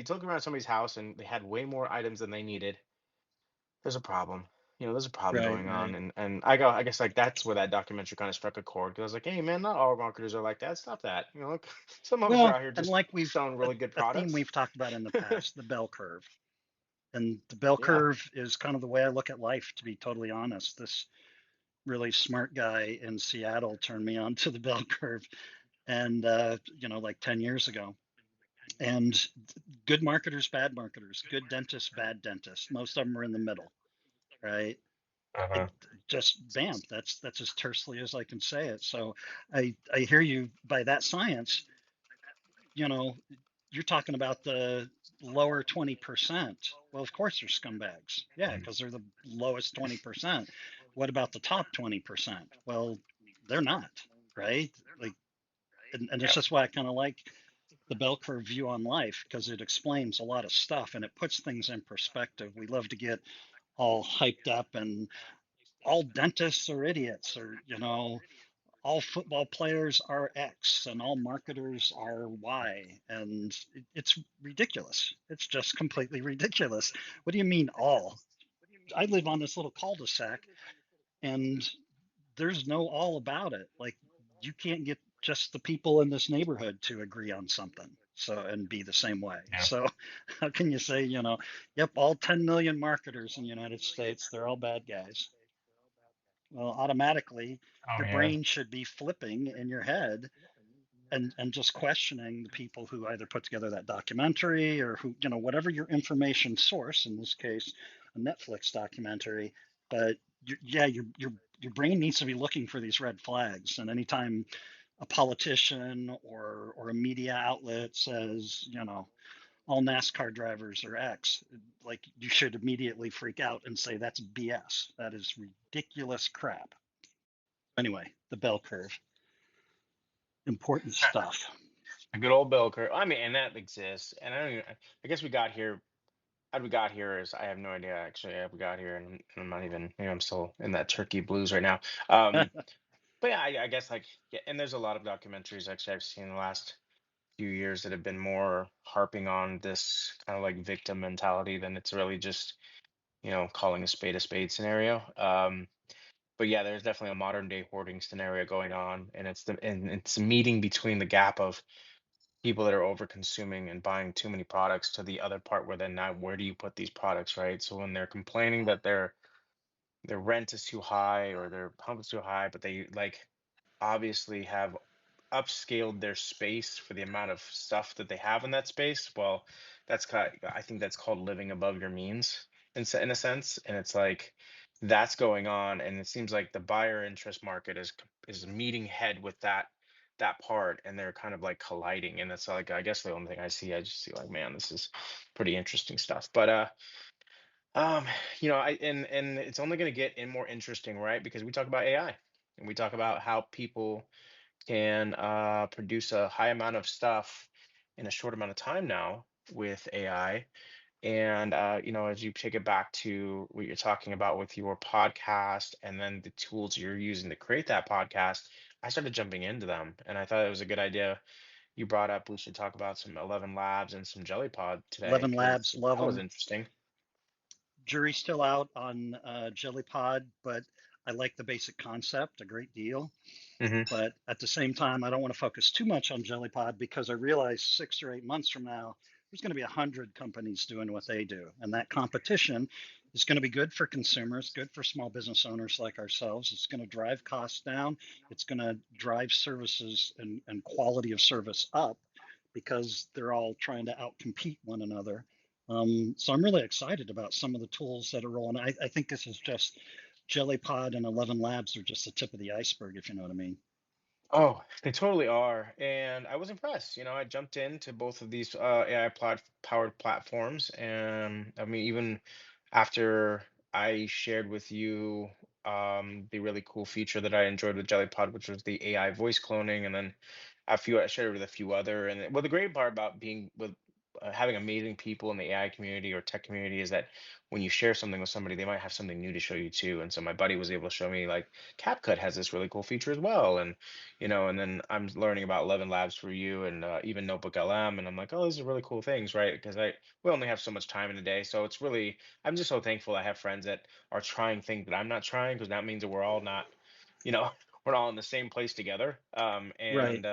took around somebody's house and they had way more items than they needed, there's a problem. There's a problem right, going on, right. and I guess like that's where that documentary kind of struck a chord, because I was like, hey man, not all marketers are like that. Stop that. Look, some of us are Well, out here and just like selling really good a theme products. we've talked about in the past, the bell curve. And the bell Yeah. curve is kind of the way I look at life, to be totally honest. This really smart guy in Seattle turned me on to the bell curve, and like 10 years ago. And good marketers, bad marketers, good dentists, bad dentists. Most of them are in the middle, right? It Uh-huh. just bam. That's as tersely as I can say it. So I hear you by that science. You know, you're talking about the lower 20%. Well, of course they're scumbags. Yeah, Mm. because they're the lowest 20%. What about the top 20%? Well, they're not, right? Like, and it's Yep. just why I kind of like the bell curve view on life, because it explains a lot of stuff and it puts things in perspective. We love to get all hyped up and all dentists are idiots, or all football players are X and all marketers are Y, and it's ridiculous. It's just completely ridiculous. What do you mean all? I live on this little cul-de-sac, and there's no all about it. Like, you can't get just the people in this neighborhood to agree on something, so, and be the same way. Yeah. So how can you say, yep, all 10 million marketers in the United States, they're all bad guys? Well, automatically Oh your yeah. brain should be flipping in your head, and just questioning the people who either put together that documentary, or who, whatever your information source, in this case a Netflix documentary. But yeah, your brain needs to be looking for these red flags, and anytime a politician or a media outlet says, all NASCAR drivers are X, like, you should immediately freak out and say that's BS. That is ridiculous crap. Anyway, the bell curve, important stuff. A good old bell curve. I mean, and that exists. And I don't even, I guess we got here. How we got here is, I have no idea actually how we got here, and I'm not even, maybe I'm still in that turkey blues right now. But yeah, I guess like, yeah, and there's a lot of documentaries actually I've seen in the last few years that have been more harping on this kind of like victim mentality than it's really just, calling a spade scenario. But yeah, there's definitely a modern day hoarding scenario going on, and it's a meeting between the gap of people that are over consuming and buying too many products, to the other part where then, now where do you put these products, right? So when they're complaining that their rent is too high or their pump is too high, but they like obviously have upscaled their space for the amount of stuff that they have in that space. Well, I think that's called living above your means, in a sense. And it's like, that's going on, and it seems like the buyer interest market is meeting head with that part, and they're kind of like colliding. And that's like, I guess the only thing I just see like, man, this is pretty interesting stuff. But um, and it's only going to get in more interesting, right? Because we talk about AI, and we talk about how people can produce a high amount of stuff in a short amount of time now with AI. And as you take it back to what you're talking about with your podcast and then the tools you're using to create that podcast, I started jumping into them. And I thought it was a good idea. You brought up we should talk about some 11 Labs and some Jellypod today 11 because Labs, love that was them. interesting. Jury's still out on Jellypod, but I like the basic concept a great deal. Hmm. But at the same time, I don't want to focus too much on Jellypod because I realize 6 or 8 months from now, there's going to be 100 companies doing what they do. And that competition is going to be good for consumers, good for small business owners like ourselves. It's going to drive costs down. It's going to drive services and quality of service up because they're all trying to outcompete one another. So I'm really excited about some of the tools that are rolling. I think this is just Jellypod and 11 Labs are just the tip of the iceberg, if you know what I mean. Oh, they totally are. And I was impressed. I jumped into both of these AI powered platforms. And I mean, even after I shared with you the really cool feature that I enjoyed with Jellypod, which was the AI voice cloning, and then I shared it with a few other. And well, the great part about being with having amazing people in the AI community or tech community is that when you share something with somebody, they might have something new to show you too. And so my buddy was able to show me like CapCut has this really cool feature as well. And then I'm learning about 11 Labs for you and even NotebookLM. And I'm like, oh, these are really cool things, right? Because we only have so much time in the day. So it's really, I'm just so thankful I have friends that are trying things that I'm not trying because that means that we're all not, you know, we're all in the same place together. Right. And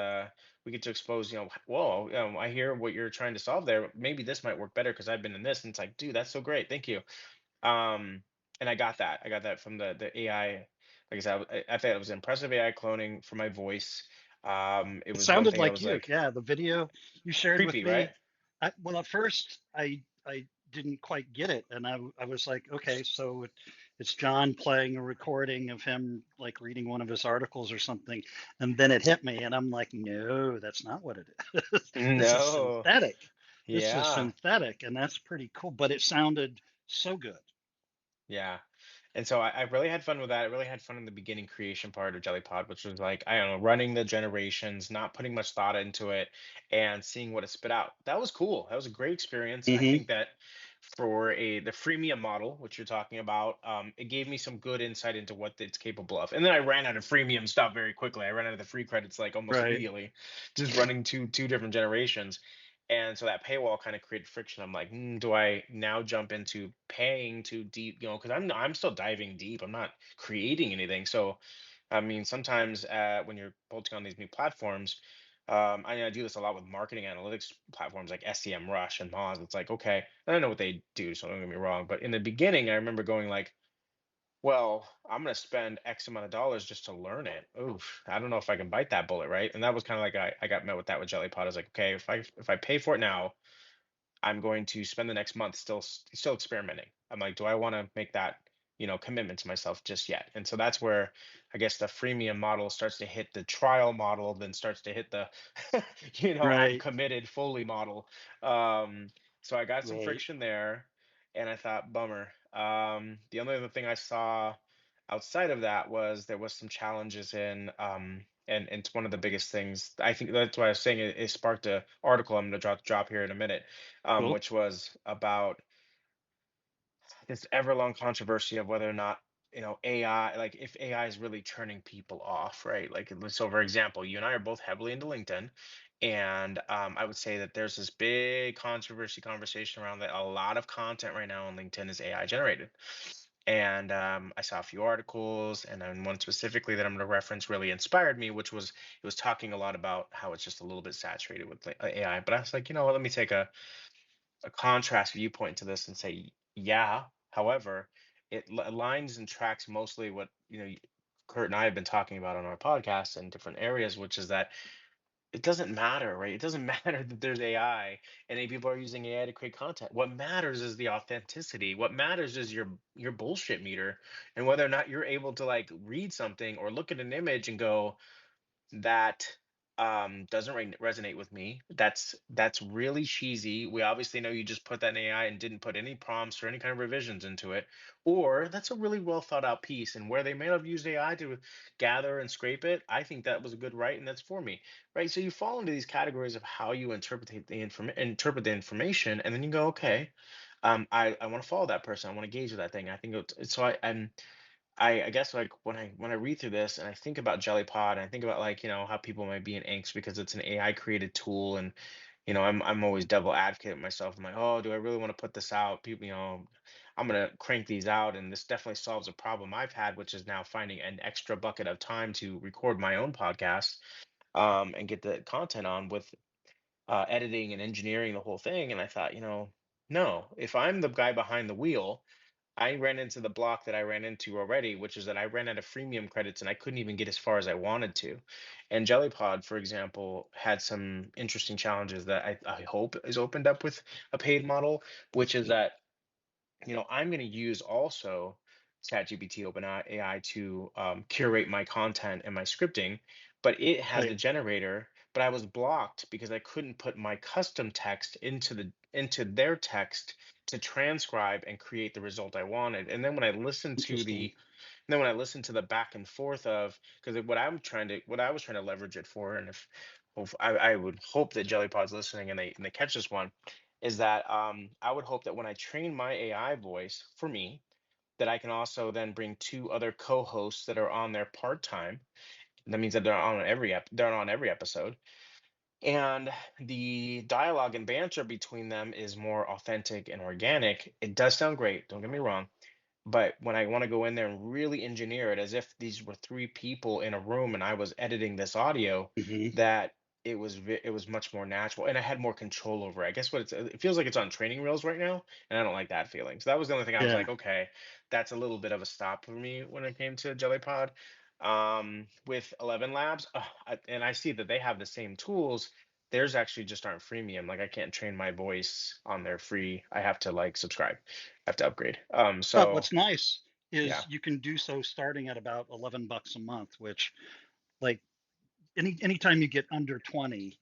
we get to expose, whoa, I hear what you're trying to solve there. Maybe this might work better because I've been in this. And it's like, dude, that's so great. Thank you. And I got that. I got that from the AI. Like I said, I thought it was impressive AI cloning for my voice. It It was one sounded thing I like was you. like, Yeah, the video you shared with creepy, right? me. Well, at first I didn't quite get it, and I was like, okay, so it's John playing a recording of him like reading one of his articles or something, and then it hit me, and I'm like, no, that's not what it is. This is No. synthetic. This is Yeah. synthetic, and that's pretty cool. But it sounded so good. Yeah. And so I really had fun with that. I really had fun in the beginning creation part of Jellypod, which was like, I don't know, running the generations, not putting much thought into it, and seeing what it spit out. That was cool. That was a great experience. I Hmm. think that for the freemium model, which you're talking about, it gave me some good insight into what it's capable of. And then I ran out of freemium stuff very quickly. I ran out of the free credits like almost Right. immediately, just running two different generations. And so that paywall kind of created friction. I'm like, do I now jump into paying too deep? Because I'm still diving deep. I'm not creating anything. So I mean, sometimes when you're bolting on these new platforms, I do this a lot with marketing analytics platforms like SEMrush and Moz. It's like, okay, I don't know what they do, so don't get me wrong. But in the beginning, I remember going like, well, I'm going to spend X amount of dollars just to learn it. Oof, I don't know if I can bite that bullet, right? And that was kind of like I got met with that with Jellypod. I was like, okay, if I pay for it now, I'm going to spend the next month still experimenting. I'm like, do I want to make that, commitment to myself just yet? And so that's where I guess the freemium model starts to hit the trial model, then starts to hit the, I'm Right. committed fully model. Um, so I got some Right. friction there, and I thought, bummer. The only other thing I saw outside of that was there was some challenges in and it's one of the biggest things. I think that's why I was saying it sparked a article I'm going to drop here in a minute, Cool. which was about this ever long controversy of whether or not AI, like if AI is really turning people off, right? Like so for example, you and I are both heavily into LinkedIn, and I would say that there's this big controversy conversation around that a lot of content right now on LinkedIn is AI generated. And I saw a few articles, and then one specifically that I'm going to reference really inspired me, which was it was talking a lot about how it's just a little bit saturated with AI. But I was like, you know what, let me take a contrast viewpoint to this and say, yeah, however, it aligns and tracks mostly what Kurt and I have been talking about on our podcast in different areas, which is that it doesn't matter, right? It doesn't matter that there's AI and people are using AI to create content. What matters is the authenticity. What matters is your bullshit meter and whether or not you're able to like read something or look at an image and go, that doesn't resonate with me. That's really cheesy. We obviously know you just put that in AI and didn't put any prompts or any kind of revisions into it. Or that's a really well thought out piece. And where they may have used AI to gather and scrape it, I think that was a good right, and that's for me. Right. So you fall into these categories of how you interpret the information, and then you go, okay. I want to follow that person. I want to engage with that thing. I think so. I guess like when I read through this and I think about Jellypod and I think about like how people might be in angst because it's an AI created tool, and I'm always devil advocate myself. I'm like, oh, do I really want to put this out? People, I'm gonna crank these out, and this definitely solves a problem I've had, which is now finding an extra bucket of time to record my own podcast, and get the content on with editing and engineering the whole thing. And I thought, no, if I'm the guy behind the wheel, I ran into the block that I ran into already, which is that I ran out of freemium credits and I couldn't even get as far as I wanted to. And Jellypod, for example, had some interesting challenges that I hope is opened up with a paid model, which is that I'm going to use also ChatGPT, OpenAI to curate my content and my scripting, but it has the Right. generator. But I was blocked because I couldn't put my custom text into their text to transcribe and create the result I wanted. And then when I listened to Interesting. the back and forth of, because what I was trying to leverage it for, and if I would hope that Jellypod's listening and they catch this one, is that I would hope that when I train my AI voice for me, that I can also then bring two other co-hosts that are on there part-time. That means that they're on every episode, and the dialogue and banter between them is more authentic and organic. It does sound great, don't get me wrong, but when I want to go in there and really engineer it as if these were three people in a room and I was editing this audio, Hmm. that it was much more natural and I had more control over it. I guess it feels like it's on training rails right now, and I don't like that feeling. So that was the only thing I was Yeah. like, okay, that's a little bit of a stop for me when it came to Jellypod. With 11 Labs, and I see that they have the same tools. Theirs actually just aren't freemium. Like I can't train my voice on their free. I have to like subscribe. I have to upgrade. But So what's nice yeah, is you can do so starting at about 11 bucks a month, which like anytime you get under 20,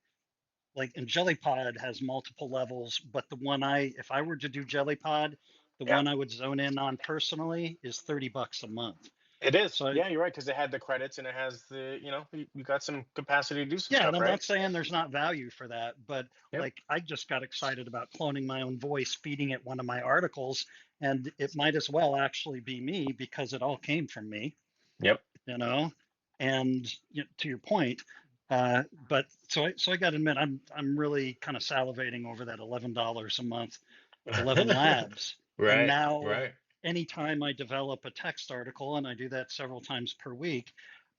like, and Jellypod has multiple levels, but if I were to do Jellypod, the yeah, one I would zone in on personally is 30 bucks a month. it is. So Yeah, you're right, because it had the credits and it has you got some capacity to do some yeah, and stuff, I'm right? not saying there's not value for that, but Yep. like I just got excited about cloning my own voice, feeding it one of my articles, and it might as well actually be me because it all came from me, Yep. you know. And to your point, but so I got to admit, I'm really kind of salivating over that $11 a month, 11 Labs, and Right. now Right. anytime I develop a text article, and I do that several times per week,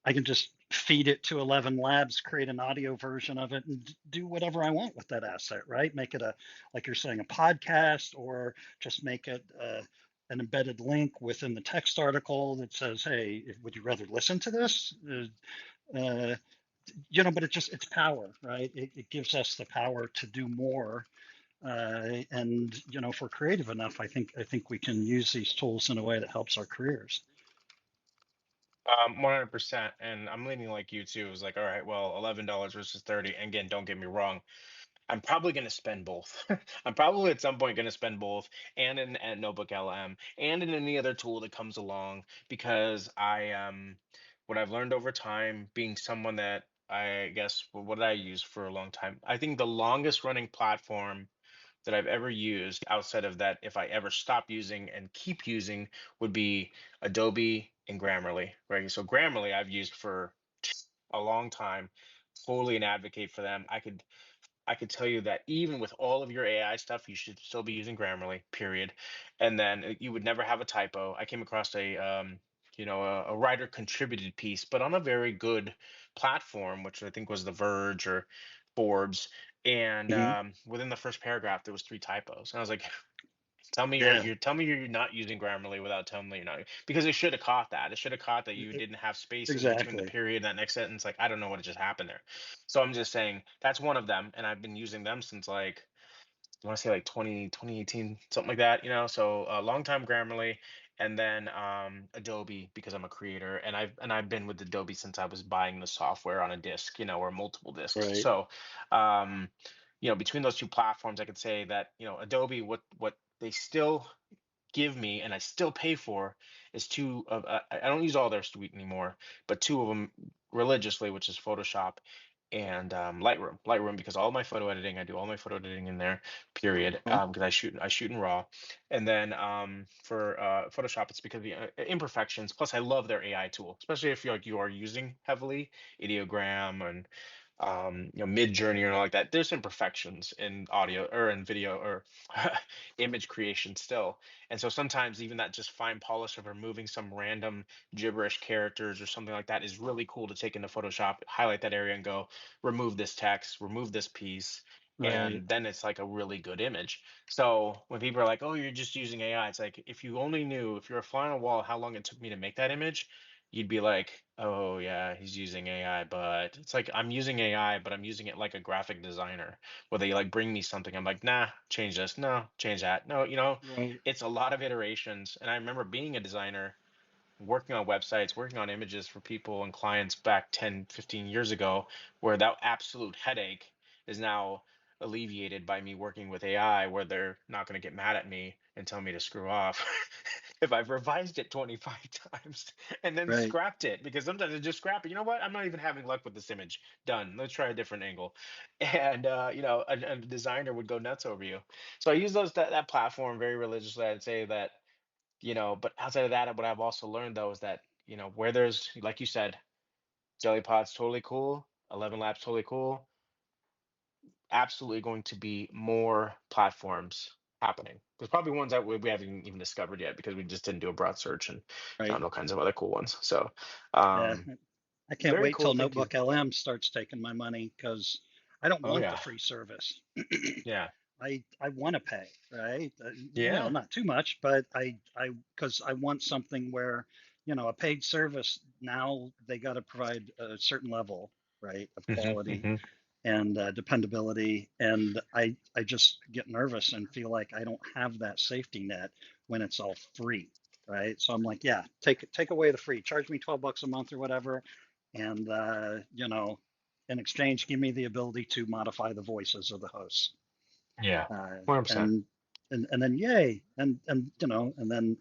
I can just feed it to 11 Labs, create an audio version of it, and do whatever I want with that asset, right? Make it like you're saying, a podcast, or just make it an embedded link within the text article that says, hey, would you rather listen to this? Uh, but it's power, right? It gives us the power to do more. And if we're creative enough, I think we can use these tools in a way that helps our careers. 100%. And I'm leaning like you too. It was like, all right, well, $11 versus 30. And again, don't get me wrong. I'm probably going to spend both. I'm probably at some point going to spend both, and in at NotebookLM and in any other tool that comes along, because what I've learned over time, being someone that I guess, what did I use for a long time? I think the longest running platform that I've ever used outside of that, if I ever stop using and keep using, would be Adobe and Grammarly, right? So Grammarly I've used for a long time, fully an advocate for them. I could tell you that even with all of your AI stuff, you should still be using Grammarly, period. And then you would never have a typo. I came across a writer contributed piece, but on a very good platform, which I think was The Verge or Forbes. And Hmm. within the first paragraph, there was three typos. And I was like, tell me Yeah, tell me you're not using Grammarly without telling me you're not, because it should have caught that. It should have caught that you didn't have spaces between the exactly. period and that next sentence. Like, I don't know what just happened there. So I'm just saying that's one of them, and I've been using them since like I want to say like 2018, something like that. So a long time Grammarly, and then Adobe, because I'm a creator, and I've been with Adobe since I was buying the software on a disc, or multiple discs. Right. So um, between those two platforms, I could say that Adobe, what they still give me and I still pay for, is two of I don't use all their suite anymore, but two of them religiously, which is Photoshop and Lightroom, because all my photo editing, I do all my photo editing in there, period. Okay. Because I shoot in RAW, and then for Photoshop, it's because of the imperfections. Plus, I love their AI tool, especially if you are using heavily ideogram and Mid Journey and all like that. There's imperfections in audio or in video or image creation still, and so sometimes even that just fine polish of removing some random gibberish characters or something like that is really cool to take into Photoshop, highlight that area and go remove this text, remove this piece, Right. and then it's like a really good image. So when people are like, "Oh, you're just using AI," it's like if you only knew, if you're a fly on a wall, how long it took me to make that image, you'd be like, "Oh yeah, he's using AI." But it's like I'm using AI, but I'm using it like a graphic designer. Where they like bring me something, I'm like, "Nah, change this. No, change that. No, Right. it's a lot of iterations." And I remember being a designer, working on websites, working on images for people and clients back 10, 15 years ago, where that absolute headache is now alleviated by me working with AI, where they're not going to get mad at me and tell me to screw off if I've revised it 25 times and then Right. scrapped it, because sometimes I just scrap it. You know what? I'm not even having luck with this image. Done. Let's try a different angle. And a designer would go nuts over you. So I use that platform very religiously. I'd say that, but outside of that, what I've also learned though is that, where there's, like you said, Jellypod's totally cool, 11 Labs totally cool, absolutely going to be more platforms happening. There's probably ones that we haven't even discovered yet because we just didn't do a broad search and Right. found all kinds of other cool ones. So, Yeah. um, I can't very wait cool. till Thank you. NotebookLM starts taking my money because I don't Oh want the yeah. free service. Yeah. I want to pay, right? Yeah. Not too much, but I because I want something where, a paid service now they got to provide a certain level, right, of Hmm. quality Hmm. and dependability, and I just get nervous and feel like I don't have that safety net when it's all free, right? So I'm like, yeah, take away the free, charge me $12 a month or whatever, and in exchange, give me the ability to modify the voices of the hosts, Yeah. uh, 100%. and and then yay, and then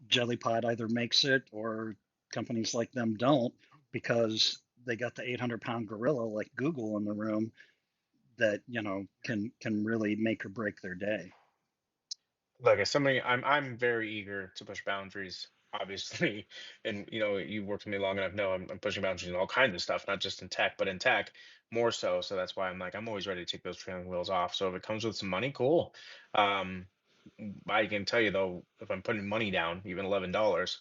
Jellypod either makes it or companies like them don't because they got the 800-pound gorilla like Google in the room that can really make or break their day. Look, as somebody, I'm very eager to push boundaries, obviously, and you've worked with me long enough. Know I'm pushing boundaries in all kinds of stuff, not just in tech, but in tech more so. So that's why I'm like, I'm always ready to take those trailing wheels off. So if it comes with some money, cool. Um, I can tell you though, if I'm putting money down, even $11,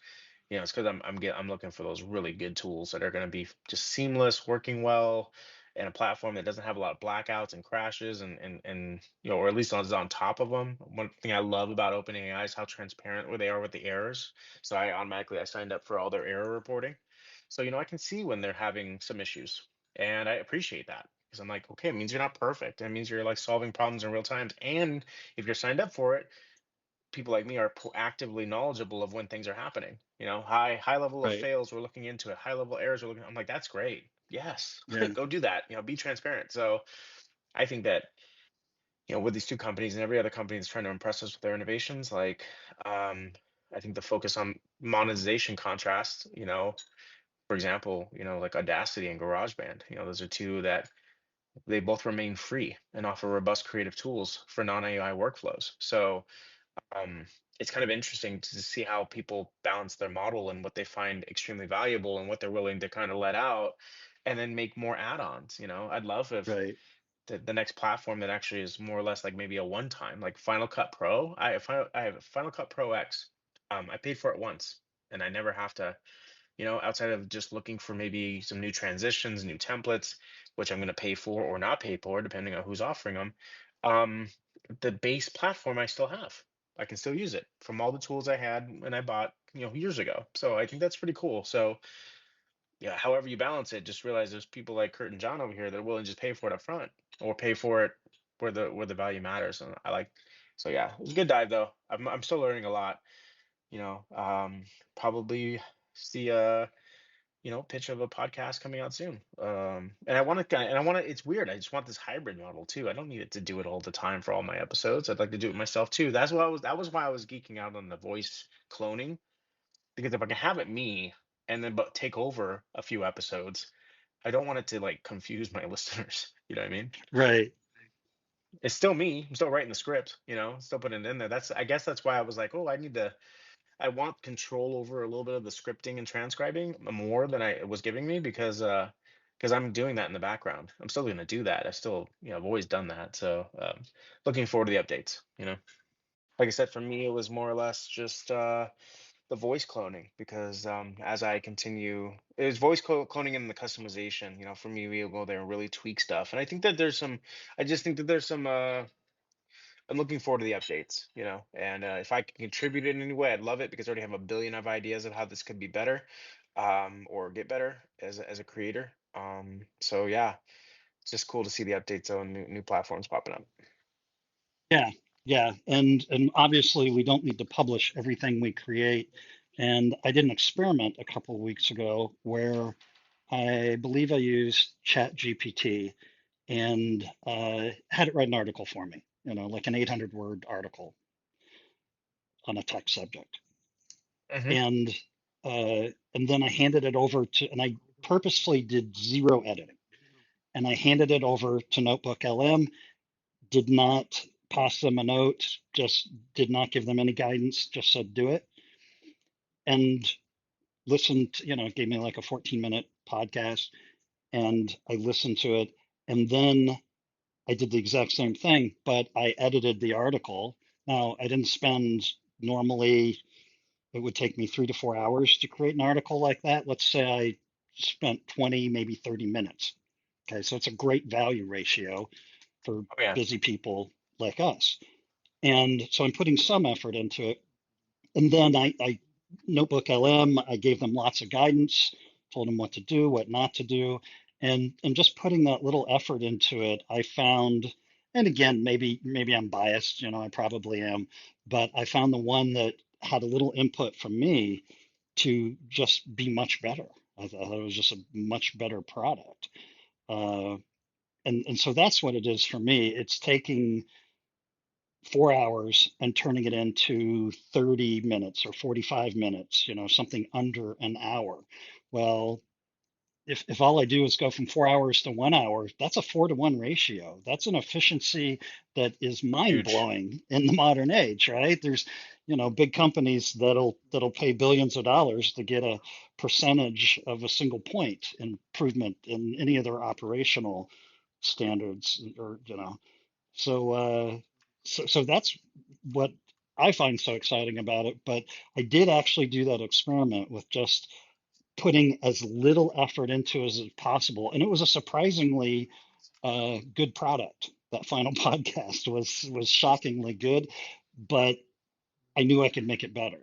it's because I'm looking for those really good tools that are going to be just seamless, working well, and a platform that doesn't have a lot of blackouts and crashes and or at least is on top of them. One thing I love about OpenAI is how transparent they are with the errors. So I signed up for all their error reporting. So I can see when they're having some issues, and I appreciate that because I'm like, okay, it means you're not perfect. It means you're like solving problems in real time. And if you're signed up for it, people like me are proactively knowledgeable of when things are happening. High level of Right. fails, we're looking into it. High level errors, we're looking. I'm like, that's great. Yes, Yeah. go do that. Be transparent. So I think that with these two companies and every other company that's trying to impress us with their innovations, like I think the focus on monetization contrast, for example, like Audacity and GarageBand, those are two that they both remain free and offer robust creative tools for non-AI workflows. So um, it's kind of interesting to see how people balance their model and what they find extremely valuable and what they're willing to kind of let out and then make more add-ons. I'd love if Right. the next platform that actually is more or less like maybe a one time, like Final Cut Pro. I have a Final Cut Pro X. I paid for it once and I never have to, outside of just looking for maybe some new transitions, new templates, which I'm going to pay for or not pay for, depending on who's offering them. Um, the base platform I still have. I can still use it from all the tools I had when I bought, years ago. So I think that's pretty cool. So yeah, however you balance it, just realize there's people like Kurt and John over here that are willing to just pay for it up front or pay for it where the value matters. And I like, so yeah, it was a good dive though. I'm still learning a lot. You know, um, Probably see a pitch of a podcast coming out soon. And I want to. It's weird. I just want this hybrid model too. I don't need it to do it all the time for all my episodes. I'd like to do it myself too. That was why I was geeking out on the voice cloning, because if I can have it me and then but take over a few episodes, I don't want it to like confuse my listeners. You know what I mean? Right. It's still me. I'm still writing the script, still putting it in there. I guess that's why I was like, oh, I want control over a little bit of the scripting and transcribing more than I was giving me because I'm doing that in the background. I'm still going to do that. I still, I've always done that. So looking forward to the updates. Like I said, for me, it was more or less just the voice cloning because as I continue, it was cloning and the customization. For me, we'll go there and really tweak stuff. And I think that I just think that there's some. I'm looking forward to the updates. And if I can contribute in any way, I'd love it because I already have a billion of ideas of how this could be better, or get better as a creator. So yeah, it's just cool to see the updates on new platforms popping up. Yeah. Yeah. And obviously we don't need to publish everything we create. And I did an experiment a couple of weeks ago where I believe I used ChatGPT and had it write an article for me, like an 800-word article on a tech subject. Hmm. And and then I handed it over to, and I purposefully did zero editing. And I handed it over to NotebookLM, did not pass them a note, just did not give them any guidance, just said do it. And listened, it gave me like a 14-minute podcast, and I listened to it. And then I did the exact same thing, but I edited the article. Now, I didn't spend, normally it would take me 3 to 4 hours to create an article like that. Let's say I spent 20, maybe 30 minutes. Okay, so it's a great value ratio for Oh yeah. busy people like us. And so I'm putting some effort into it. And then I Notebook LM, I gave them lots of guidance, told them what to do, what not to do. And just putting that little effort into it, I found, and again, maybe I'm biased, I probably am, but I found the one that had a little input from me to just be much better. I thought it was just a much better product. Uh, and so that's what it is for me. It's taking 4 hours and turning it into 30 minutes or 45 minutes, something under an hour. Well, if all I do is go from 4 hours to 1 hour, that's a 4-to-1 ratio. That's an efficiency that is mind Huge. blowing in the modern age, right? There's, big companies that'll pay billions of dollars to get a percentage of a single point improvement in any of their operational standards, or so, so that's what I find so exciting about it. But I did actually do that experiment with just putting as little effort into as possible, and it was a surprisingly good product. That final podcast was shockingly good, but I knew I could make it better.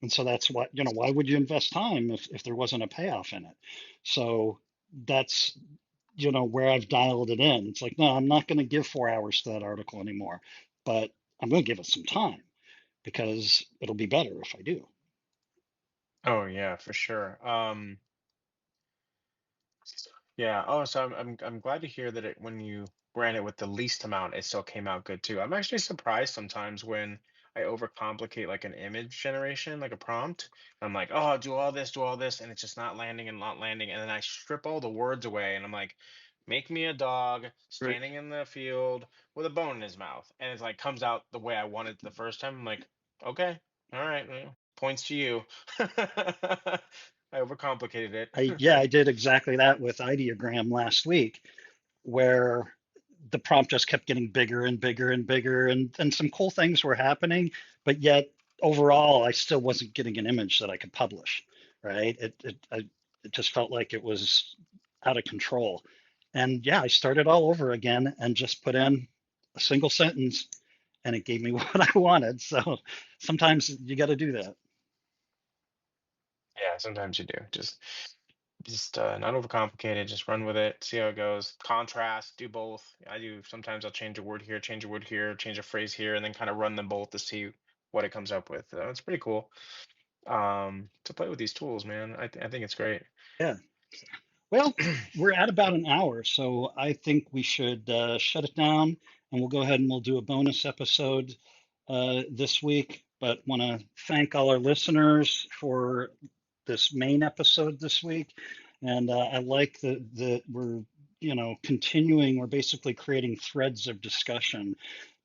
And so that's what, why would you invest time if there wasn't a payoff in it? So that's, where I've dialed it in. It's like, no, I'm not going to give 4 hours to that article anymore, but I'm going to give it some time because it'll be better if I do. Oh yeah, for sure. Yeah. Oh, so I'm glad to hear that when you ran it with the least amount, it still came out good too. I'm actually surprised sometimes when I overcomplicate like an image generation, like a prompt. I'm like, oh, do all this, and it's just not landing and not landing. And then I strip all the words away, and I'm like, make me a dog Right. standing in the field with a bone in his mouth, and it's like comes out the way I wanted the first time. I'm like, okay, all right, well, points to you. I overcomplicated it. Yeah, I did exactly that with ideogram last week, where the prompt just kept getting bigger and bigger and bigger, and some cool things were happening, but yet overall I still wasn't getting an image that I could publish, right? It just felt like it was out of control. And yeah, I started all over again and just put in a single sentence, and it gave me what I wanted. So sometimes you got to do that. Yeah, sometimes you do. Just not overcomplicate it. Just run with it. See how it goes. Contrast. Do both. I do. Sometimes I'll change a word here, change a word here, change a phrase here, and then kind of run them both to see what it comes up with. It's pretty cool. To play with these tools, man. I think it's great. Yeah. Well, we're at about an hour, so I think we should shut it down, and we'll go ahead and we'll do a bonus episode this week. But want to thank all our listeners for this main episode this week. And I like that we're, continuing, we're basically creating threads of discussion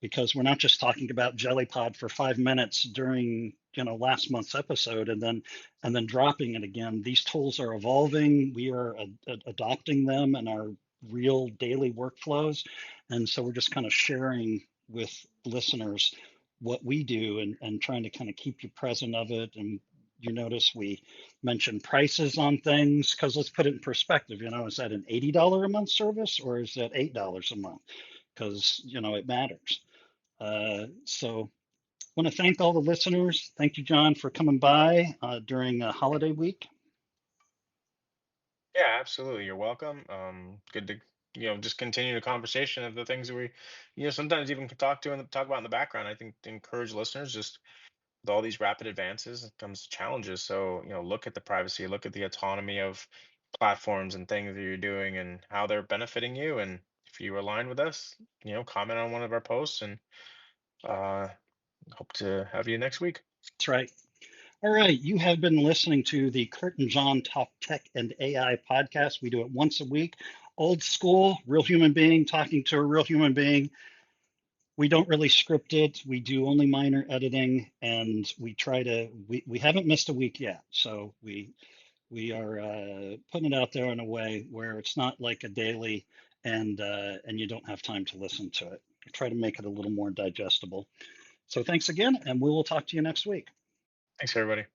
because we're not just talking about Jellypod for 5 minutes during, last month's episode and then dropping it again. These tools are evolving. We are adopting them in our real daily workflows. And so we're just kind of sharing with listeners what we do and trying to kind of keep you present of it. And you notice we mention prices on things because let's put it in perspective. Is that an $80 a month service or is that $8 a month? Because it matters. So I want to thank all the listeners. Thank you, John, for coming by during a holiday week. Yeah, absolutely. You're welcome. Good to just continue the conversation of the things that we sometimes even can talk about in the background. I think to encourage listeners, just with all these rapid advances comes challenges. So look at the privacy, look at the autonomy of platforms and things that you're doing and how they're benefiting you. And if you align with us, comment on one of our posts, and uh, hope to have you next week. That's right. All right. You have been listening to the Curt and John Talk Tech and AI podcast. We do it once a week. Old school, real human being talking to a real human being. We don't really script it. We do only minor editing, and we try to. We haven't missed a week yet, so we are putting it out there in a way where it's not like a daily, and you don't have time to listen to it. We try to make it a little more digestible. So thanks again, and we will talk to you next week. Thanks, everybody.